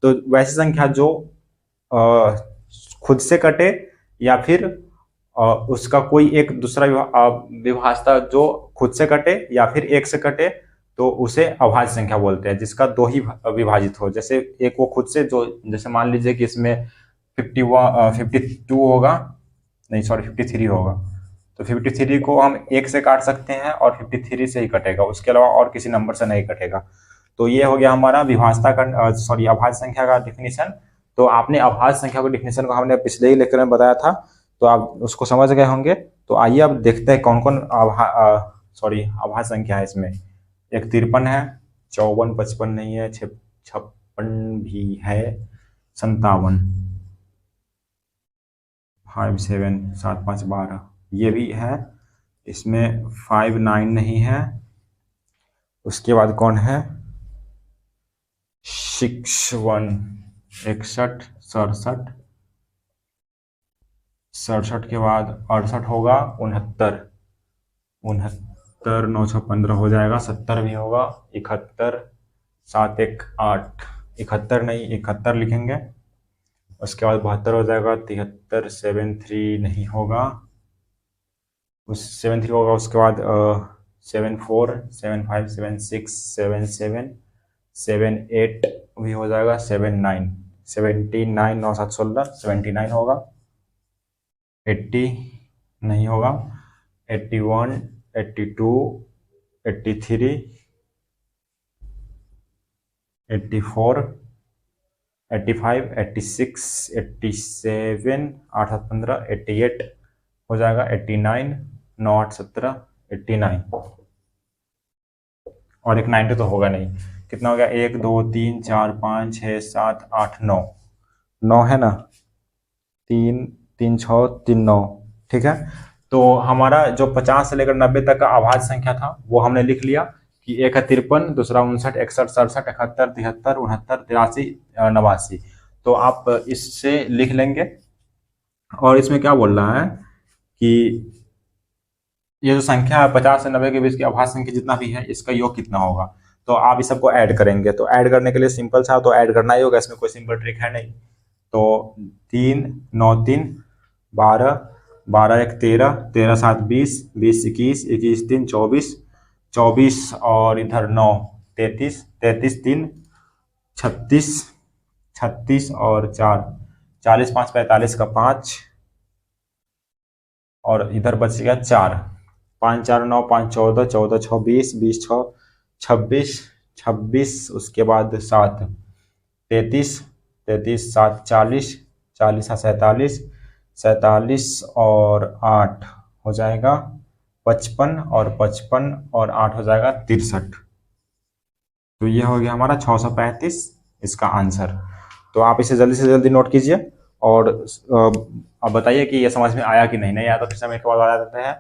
S1: तो वैसी संख्या जो खुद से कटे या फिर उसका कोई एक दूसरा विभाजता जो खुद से कटे या फिर एक से कटे, तो उसे अभाज्य संख्या बोलते हैं, जिसका दो ही विभाजित हो। जैसे एक वो खुद से, जो जैसे मान लीजिए कि इसमें 52 होगा, नहीं सॉरी 53 होगा, तो 53 को हम एक से काट सकते हैं और 53 से ही कटेगा, उसके अलावा और किसी नंबर से नहीं कटेगा। तो ये हो गया हमारा विभाजता का, सॉरी, अभाज्य संख्या का डिफिनीशन। तो आपने अभाज्य संख्या की डिफिनेशन को हमने पिछले ही लेक्चर में बताया था, तो आप उसको समझ गए होंगे। तो आइए अब देखते हैं कौन कौन अभाज्य संख्या है इसमें। एक 53 है, 54, 55 नहीं है, 56 भी है, 57, 5, 7, 7, 5, 12 ये भी है। इसमें 5, 9 नहीं है। उसके बाद कौन है, 6, 1, 61, 67, 67 के बाद 68 होगा, 69, 69, 9, 6, 15 हो जाएगा, 70 भी होगा, 71, 7, 1, 8, 71 नहीं, 71 लिखेंगे। उसके बाद 72 हो जाएगा, 73, 73 नहीं होगा, उस 73 होगा। उसके बाद 74, 75, 76, 77, 78 भी हो जाएगा, 79, 79, 9, 7, 16, 79 होगा, 80 नहीं होगा, 81, 82, 83, 84, 85, 86, 87, 8, 7, 15, 88 हो जाएगा, 89, 9, 8, 17, 89 और एक 90 तो होगा नहीं। कितना हो गया, 1, 2, 3, 4, 5, 6, 7, 8, 9, 9 है ना, 3, 3, 6, 3, 9, ठीक है। तो हमारा जो 50 से लेकर 90 तक का अभाज्य संख्या था वो हमने लिख लिया कि एक है 53, दूसरा 59, 61, 67, 71, 73, 69, 83, 89। तो आप इससे लिख लेंगे। और इसमें क्या बोल रहा है कि ये जो संख्या है 50 से 90 के बीच की अभाज्य संख्या जितना भी है इसका योग कितना होगा। तो आप इस सबको ऐड करेंगे। तो ऐड करने के लिए सिंपल सा, तो ऐड करना ही होगा, इसमें कोई सिंपल ट्रिक है नहीं। तो 3, 9, 3, 12, 12, 1, 13, 13, 7, 20, 20, 21, 21, 3, 24, 24 और इधर 9, 33, 33, 3, 36, 36 और 4, 40, 5, 45 का 5 और इधर बच गया 4, 5, 4, 9, 5, 14, 14, 6, 20, 20, 6, 26, 26, उसके बाद 7, 33, 33, 7, 40, 40, 47, 47 और 8 हो जाएगा 55 और 55 और 8 हो जाएगा 63। तो ये हो गया हमारा 635 इसका आंसर। तो आप इसे जल्दी से जल्दी नोट कीजिए और अब बताइए कि ये समझ में आया कि नहीं आया। तो फिर से हम एक बार बता देते हैं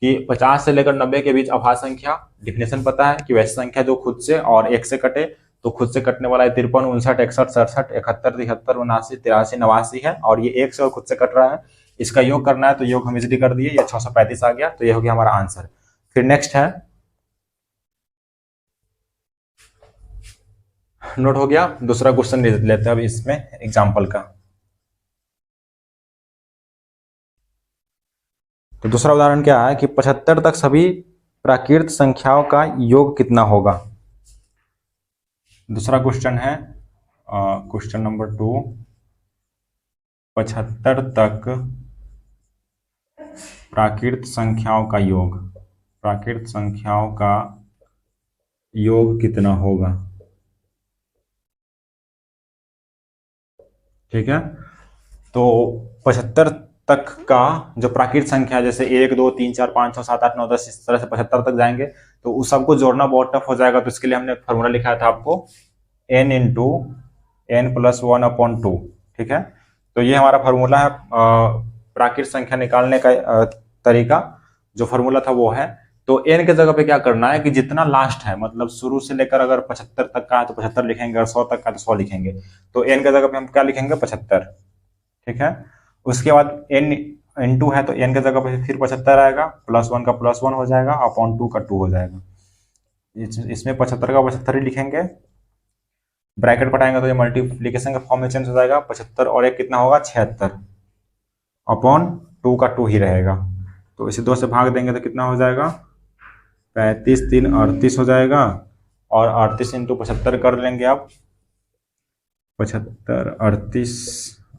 S1: कि 50 से लेकर 90 के बीच अभाज्य संख्या डिफिनेशन पता है कि वैसी संख्या जो खुद से और एक से कटे। तो खुद से कटने वाला है 53, 59, 61, 67, 71, 73, 79, 83, 89 है। और ये एक से और खुद से कट रहा है, इसका योग करना है। तो योग हम इजिली कर दिए, ये 635 आ गया। तो ये हो गया हमारा आंसर। फिर नेक्स्ट है, नोट हो गया। दूसरा क्वेश्चन लेते हैं अब इसमें एग्जाम्पल का। तो दूसरा उदाहरण क्या है कि 75 तक सभी प्राकृत संख्याओं का योग कितना होगा। दूसरा क्वेश्चन है क्वेश्चन नंबर 2, 75 तक प्राकृत संख्याओं का योग, प्राकृत संख्याओं का योग कितना होगा। ठीक है। तो 75 तक का जो प्राकृत संख्या, जैसे 1, 2, 3, 4, 5, 6, 7, 8, 9, 10, इस तरह से 75 तक जाएंगे, तो उस सबको जोड़ना बहुत टफ हो जाएगा। तो इसके लिए हमने फॉर्मूला लिखा था आपको, n इंटू n प्लस 1/2। ठीक है। तो ये हमारा फॉर्मूला है प्राकृत संख्या निकालने का तरीका। जो फॉर्मूला था वो है, तो n के जगह पे क्या करना है कि जितना लास्ट है, मतलब शुरू से लेकर अगर 75 तक का है तो 75 लिखेंगे, अगर 100 तक का तो 100 लिखेंगे। तो n के जगह पे हम क्या लिखेंगे, 75। ठीक है। उसके बाद n इंटू है, तो n के जगह पे फिर 75 आएगा, +1 का +1 हो जाएगा, अपॉन 2 का 2 हो जाएगा। इसमें 75 का 75 ही लिखेंगे, ब्रैकेट पटाएंगे तो ये मल्टीप्लीकेशन के फॉर्म में चेंज हो जाएगा। 75 और 1 कितना होगा, 76, अपॉन 2 का 2 ही रहेगा। तो इसे 2 से भाग देंगे तो कितना हो जाएगा, 35, 3, 38 हो जाएगा। और 38 इंटू 75 कर लेंगे आप, 75, 38,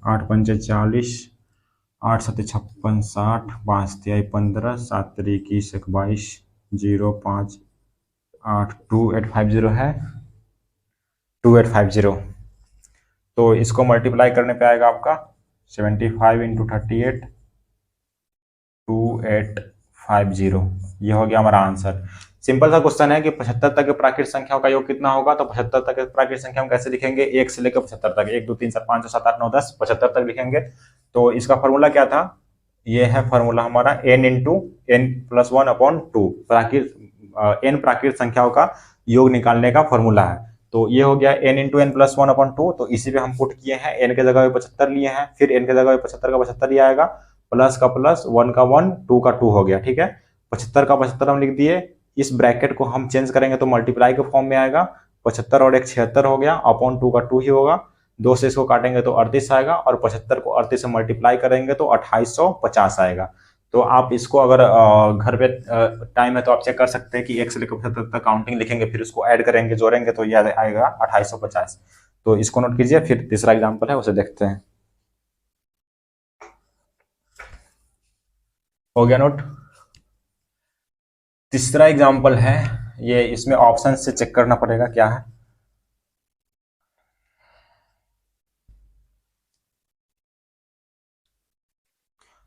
S1: 8 पंचे 40, 8 7 56, 60, 5 तिहाई 15, 7 3 21, 22, 0 5 8 2850 है, 2850। तो इसको मल्टीप्लाई करने पे आएगा आपका 75 इंटू 38 2850। ये हो गया हमारा आंसर। सिंपल सा क्वेश्चन है कि 75 तक के प्राकृत संख्याओं का योग कितना होगा। तो 75 तक के प्राकृत संख्या हम कैसे लिखेंगे, 1 से लेकर 75 तक, 1 2 3 4 5 6 7 8 9 10 75 तक लिखेंगे। तो इसका फॉर्मूला क्या था, ये है फॉर्मूला हमारा n into N plus 1 upon 2, प्राकृत n प्राकृत संख्याओं का योग निकालने का फॉर्मूला है। तो ये हो गया n into N plus 1 upon 2। तो इसी पे हम पुट किए हैं, n के जगह पे 75 लिए हैं, फिर n के जगह पे 75 का 75 ही आएगा, प्लस का प्लस, 1 का 1, 2 का 2 हो गया। ठीक है, 75 का 75 हम लिख दिए। इस ब्रैकेट को हम चेंज करेंगे तो मल्टीप्लाई के फॉर्म में आएगा, 75 और 1 76 हो गया, अपॉन 2 का 2 ही होगा, 2 से इसको काटेंगे तो 38 आएगा, और 75 को 38 से मल्टीप्लाई करेंगे तो 2850 आएगा। तो आप इसको अगर घर पे टाइम है तो आप चेक कर सकते हैं कि 1 से लेकर 75 तक काउंटिंग लिखेंगे, फिर उसको ऐड करेंगे, जोड़ेंगे तो ये आएगा 2850। तो इसको नोट कीजिए। फिर तीसरा एग्जाम्पल है, उसे देखते हैं। हो गया नोट। तीसरा एग्जाम्पल है ये, इसमें ऑप्शन से चेक करना पड़ेगा क्या है।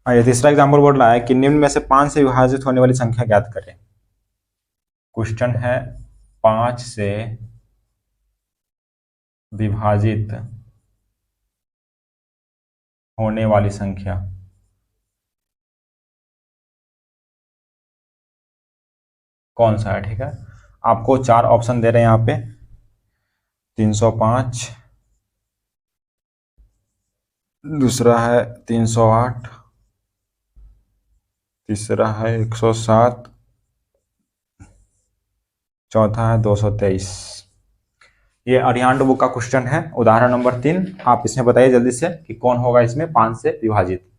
S1: ये तीसरा एग्जाम्पल बोल रहा है कि निम्न में से 5 से विभाजित होने वाली संख्या ज्ञात करें। क्वेश्चन है 5 से विभाजित होने वाली संख्या कौन सा है। ठीक है, आपको 4 ऑप्शन दे रहे हैं यहाँ पे, 305, दूसरा है 308, तीसरा है 107, चौथा है 223। ये अरिहंत बुक का क्वेश्चन है, उदाहरण नंबर 3। आप इसमें बताइए जल्दी से कि कौन होगा इसमें 5 से विभाजित।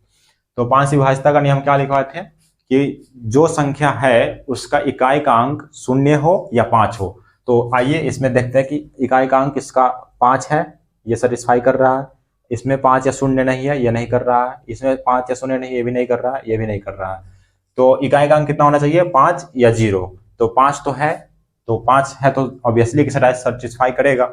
S1: तो 5 से विभाजित का नियम क्या लिखा थे कि जो संख्या है उसका इकाई का अंक 0 हो या 5 हो। तो आइए इसमें देखते हैं कि इकाई का अंक इसका 5 है, ये सेटिस्फाई कर रहा है। इसमें 5 या 0 नहीं है, ये नहीं कर रहा है। इसमें 5 या 0 नहीं, ये भी नहीं कर रहा है, ये भी नहीं कर रहा है। तो इकाई का अंक कितना होना चाहिए, 5 या 0। तो 5 तो है, तो 5 है तो ऑब्वियसली सेटिस्फाई करेगा।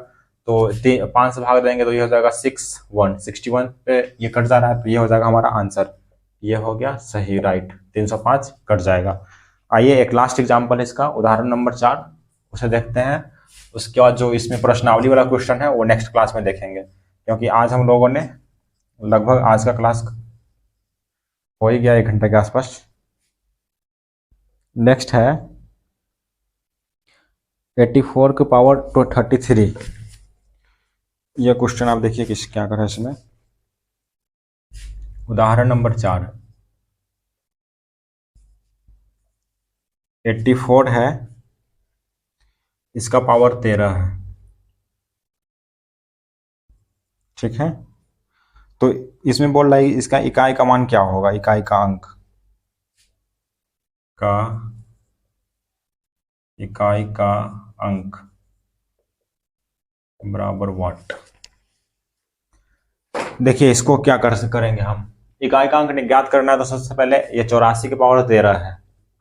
S1: तो 5 से भाग देंगे तो ये हो जाएगा 61 पे ये कट जा रहा है, तो ये हो जाएगा हमारा आंसर। ये हो गया सही, राइट, 305 कट जाएगा। आइए एक लास्ट एग्जांपल है इसका, उदाहरण नंबर 4, उसे देखते हैं। उसके बाद जो इसमें प्रश्नावली वाला क्वेश्चन है वो नेक्स्ट क्लास में देखेंगे, क्योंकि आज हम लोगों ने लगभग आज का क्लास हो ही गया 1 घंटे के आसपास। नेक्स्ट है 84 के पावर 33। यह क्वेश्चन आप देखिए किस क्या कर रहा है इसमें। उदाहरण नंबर 4, 84 है, इसका पावर 13 है। ठीक है, तो इसमें बोल रहा है इसका इकाई का मान क्या होगा, इकाई का अंक का, इकाई का अंक बराबर वाट। देखिए इसको क्या करेंगे हम, इकाई का अंक ज्ञात करना है। तो सबसे पहले ये 84 के पावर 13 है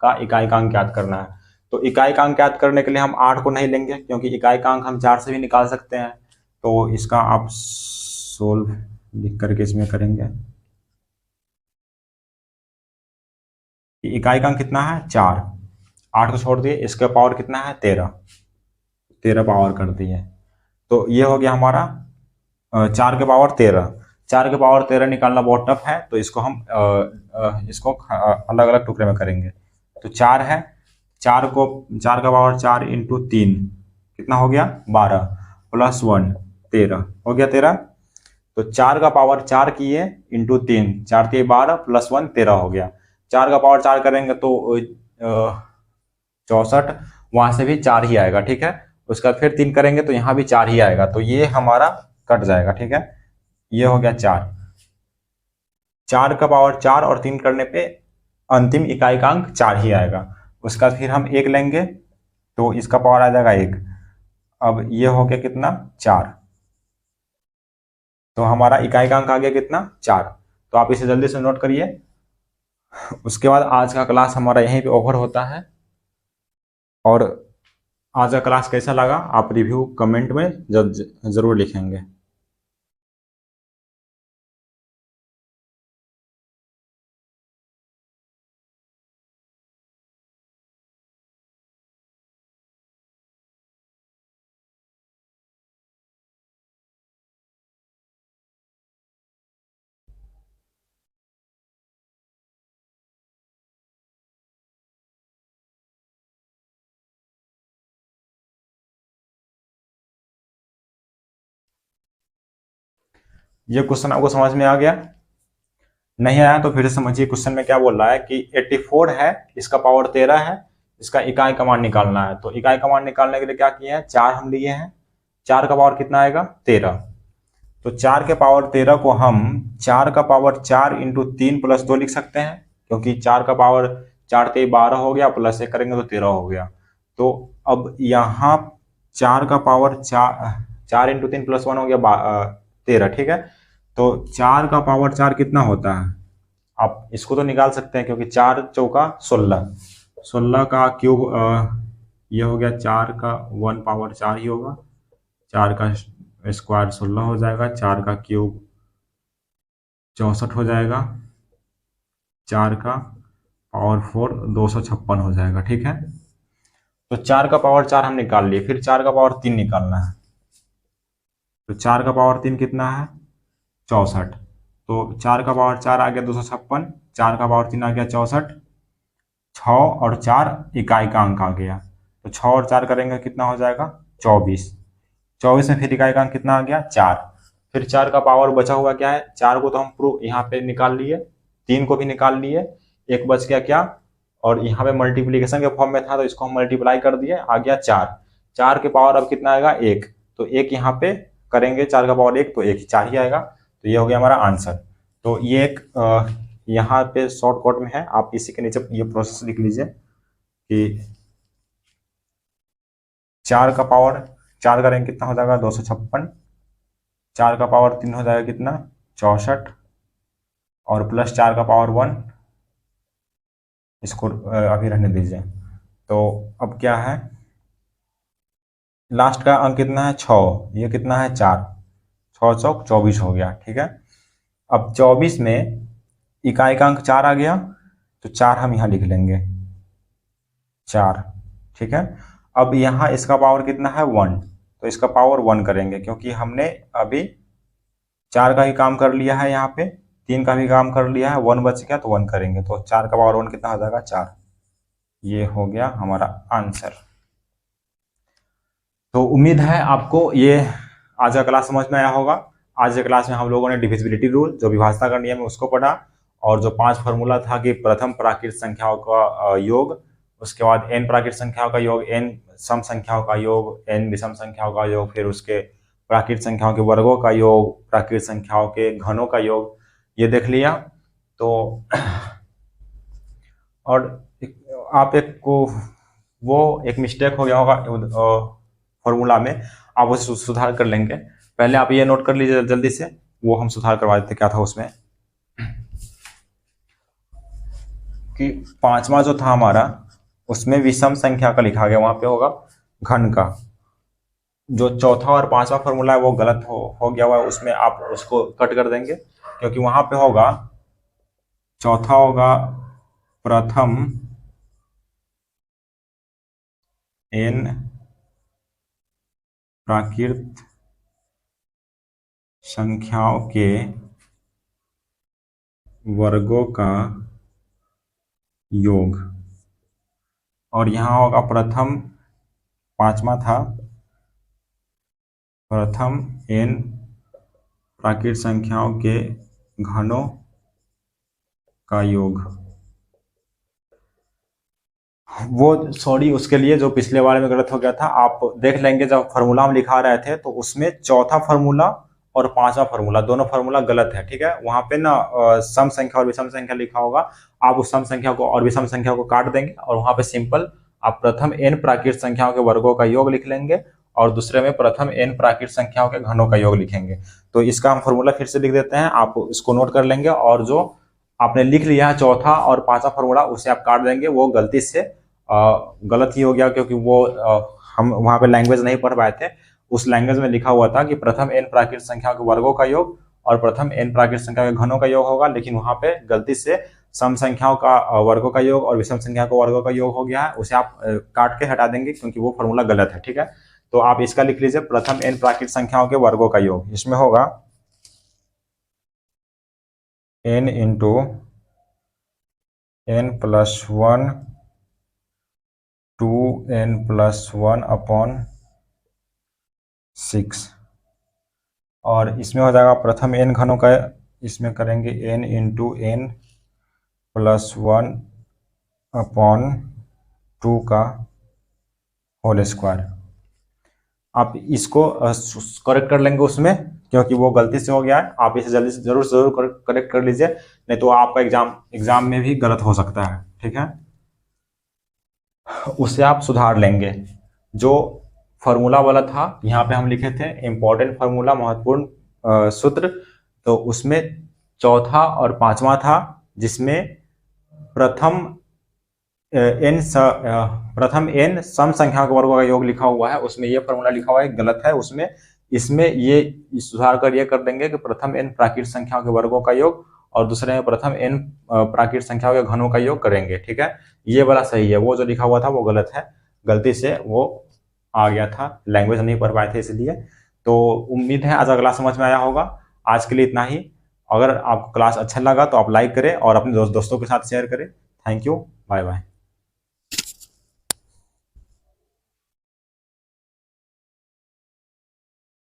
S1: का इकाई का अंक ज्ञात करना है। तो इकाई का अंक ज्ञात करने के लिए हम 8 को नहीं लेंगे, क्योंकि इकाई का अंक हम 4 से भी निकाल सकते हैं। तो इसका आप सोल्व लिख करके इसमें करेंगे। इकाई का अंक कितना है, 4, 8 को छोड़ दिए, इसका पावर कितना है, 13 पावर कर दिए। तो ये हो गया हमारा 4 के पावर 13। 4 के पावर 13 निकालना बहुत टफ है, तो इसको हम इसको अलग अलग टुकड़े में करेंगे। तो 4 है, 4 का पावर 4 इंटू 3 कितना हो गया, 12, प्लस 1 13 हो गया 13। तो 4 का पावर 4 किए इंटू 3, 4 के 12 प्लस 1 13 हो गया। 4 का पावर 4 करेंगे तो 64, वहां से भी 4 ही आएगा। ठीक है, उसका फिर 3 करेंगे तो यहाँ भी 4 ही आएगा, तो ये हमारा कट जाएगा। ठीक है, ये हो गया 4 का पावर 4 और 3 करने पे अंतिम इकाई का अंक 4 ही आएगा। उसका फिर हम 1 लेंगे तो इसका पावर आ जाएगा 1। अब ये हो गया कितना, 4। तो हमारा इकाई का अंक आ गया कितना, 4। तो आप इसे जल्दी से नोट करिए। उसके बाद आज का क्लास हमारा यहीं पे ओवर होता है। और आज का क्लास कैसा लगा आप रिव्यू कमेंट में जरूर लिखेंगे। ये क्वेश्चन आपको समझ में आ गया? नहीं आया तो फिर से समझिए क्वेश्चन में क्या बोल रहा है कि 84 है, इसका पावर 13 है, इसका इकाई का मान निकालना है। तो इकाई का मान निकालने के लिए क्या किए हैं, 4 हम लिए हैं, 4 का पावर कितना आएगा, 13। तो 4 के पावर 13 को हम 4 का पावर 4 इंटू 3 प्लस 2 लिख सकते हैं, क्योंकि 4 का पावर 4 ते 12 हो गया, प्लस 1 करेंगे तो 13 हो गया। तो अब यहाँ 4 का पावर 4 इंटू 3 प्लस 1 हो गया 13, ठीक है। तो 4 का पावर 4 कितना होता है, आप इसको तो निकाल सकते हैं, क्योंकि 4 चौका 16, 16 का क्यूब ये हो गया, 4 का 1 पावर 4 ही होगा, 4 का स्क्वायर 16 हो जाएगा, 4 का क्यूब 64 हो जाएगा, 4 का पावर 4 256 हो जाएगा, ठीक है। तो 4 का पावर 4 हम निकाल लिए, फिर 4 का पावर 3 निकालना है। तो 4 का पावर 3 कितना है, 64। तो 4 का पावर 4 आ गया 256, 4 का पावर 3 आ गया 64, 6 और 4 इकाई का अंक आ गया। तो 6 और 4 करेंगे कितना हो जाएगा, 24। 24 में फिर इकाई का अंक कितना आ गया, 4। फिर 4 का पावर बचा हुआ क्या है, 4 को तो हम प्रूफ यहाँ पे निकाल लिए, 3 को भी निकाल लिए, एक बच गया क्या, और यहाँ पे मल्टीप्लीकेशन के फॉर्म में था तो इसको हम मल्टीप्लाई कर दिए, आ गया 4। 4 के पावर अब कितना आएगा, 1। तो 1 यहाँ पे करेंगे, 4 का पावर 1 तो 1 4 ही आएगा। तो ये हो गया हमारा आंसर। तो ये एक यहाँ पे शॉर्टकट में है, आप इसी के नीचे ये प्रोसेस लिख लीजिए कि 4 का पावर 4 करेंगे कितना हो जाएगा, 256, 4 का पावर 3 हो जाएगा कितना, 64, और प्लस 4 का पावर 1, इसको अभी रहने दीजिए। तो अब क्या है, लास्ट का अंक कितना है, 6, ये कितना है 4, 6 चौक 24 हो गया, ठीक है। अब 24 में इकाई का अंक 4 आ गया, तो 4 हम यहाँ लिख लेंगे, 4, ठीक है। अब यहाँ इसका पावर कितना है, 1, तो इसका पावर 1 करेंगे, क्योंकि हमने अभी 4 का ही काम कर लिया है, यहाँ पे 3 का भी काम कर लिया है, 1 बच गया तो 1 करेंगे, तो 4 का पावर 1 कितना हो जाएगा, 4। ये हो गया हमारा आंसर। तो उम्मीद है आपको ये आज का क्लास समझ में आया होगा। आज के क्लास में हम लोगों ने डिविजिबिलिटी रूल, जो विभाज्यता का नियम है, उसको पढ़ा, और जो 5 फॉर्मूला था कि प्रथम प्राकृत संख्याओं का योग, उसके बाद n प्राकृत संख्याओं का योग, n सम संख्याओं का योग, n विषम संख्याओं का योग, फिर उसके प्राकृत संख्याओं के वर्गों का योग, प्राकृत संख्याओं के घनों का योग, ये देख लिया। तो और आप एक को वो एक मिस्टेक हो गया होगा फॉर्मूला में, आप उसे सुधार कर लेंगे। पहले आप ये नोट कर लीजिए जल्दी से, वो हम सुधार करवा देते क्या था उसमें, कि 5वां जो था हमारा, उसमें विषम संख्या का लिखा गया, वहां पे होगा घन का। जो चौथा और 5वां फॉर्मूला है वो गलत हो गया हुआ है, उसमें आप उसको कट कर देंगे, क्योंकि वहां पे होगा, चौथा होगा प्रथम n प्राकृत संख्याओं के वर्गों का योग, और यहाँ होगा प्रथम, 5वां था प्रथम n प्राकृत संख्याओं के घनों का योग। वो सॉरी उसके लिए जो पिछले बार में गलत हो गया था, आप देख लेंगे जब फार्मूला हम लिखा रहे थे तो उसमें चौथा फार्मूला और 5वां फार्मूला, दोनों फार्मूला गलत है, ठीक है। वहां पे ना सम संख्या और विषम संख्या लिखा होगा, आप उस सम संख्या को और विषम संख्या को काट देंगे, और वहां पे सिंपल आप प्रथम n प्राकृत संख्याओं के वर्गों का योग लिख लेंगे, और दूसरे में प्रथम n प्राकृत संख्याओं के घनों का योग लिखेंगे। तो इसका हम फॉर्मूला फिर से लिख देते हैं, आप इसको नोट कर लेंगे, और जो आपने लिख लिया है चौथा और 5वां फॉर्मूला, उसे आप काट देंगे, वो गलती से गलत ही हो गया, क्योंकि वो हम वहां पे लैंग्वेज नहीं पढ़ पाए थे। उस लैंग्वेज में लिखा हुआ था कि प्रथम n प्राकृत संख्या के वर्गों का योग और प्रथम n प्राकृत संख्या के घनों का योग होगा, लेकिन वहां पे गलती से सम संख्याओं का वर्गों का योग और विषम संख्या के वर्गों का योग हो गया है, उसे आप काट के हटा देंगे, क्योंकि वो फॉर्मूला गलत है, ठीक है। तो आप इसका लिख लीजिए, प्रथम n प्राकृत संख्याओं के वर्गों का योग, इसमें होगा n into n plus 1 2n plus 1 upon 6, और इसमें हो जाएगा प्रथम n घनों का, इसमें करेंगे n इंटू n प्लस 1/2 का होल स्क्वायर। आप इसको करेक्ट कर लेंगे उसमें, क्योंकि वो गलती से हो गया है। आप इसे जल्दी से जरूर करेक्ट कर लीजिए, नहीं तो आपका एग्जाम में भी गलत हो सकता है, ठीक है। उसे आप सुधार लेंगे। जो फॉर्मूला वाला था यहाँ पे हम लिखे थे इंपॉर्टेंट फार्मूला, महत्वपूर्ण सूत्र, तो उसमें चौथा और पांचवा था, जिसमें प्रथम n सम संख्याओं के वर्गों का योग लिखा हुआ है, उसमें ये फॉर्मूला लिखा हुआ है, गलत है उसमें। इसमें ये सुधार कर ये कर देंगे कि प्रथम n प्राकृत संख्याओं के वर्गों का योग और दूसरे में प्रथम n प्राकृत संख्याओं के घनों का योग करेंगे, ठीक है। ये वाला सही है, वो जो लिखा हुआ था वो गलत है, गलती से वो आ गया था, लैंग्वेज नहीं पढ़ पाए थे इसलिए। तो उम्मीद है आज का क्लास समझ में आया होगा। आज के लिए इतना ही। अगर आपको क्लास अच्छा लगा तो आप लाइक करें और अपने दोस्तों के साथ शेयर करें। Thank you, bye bye.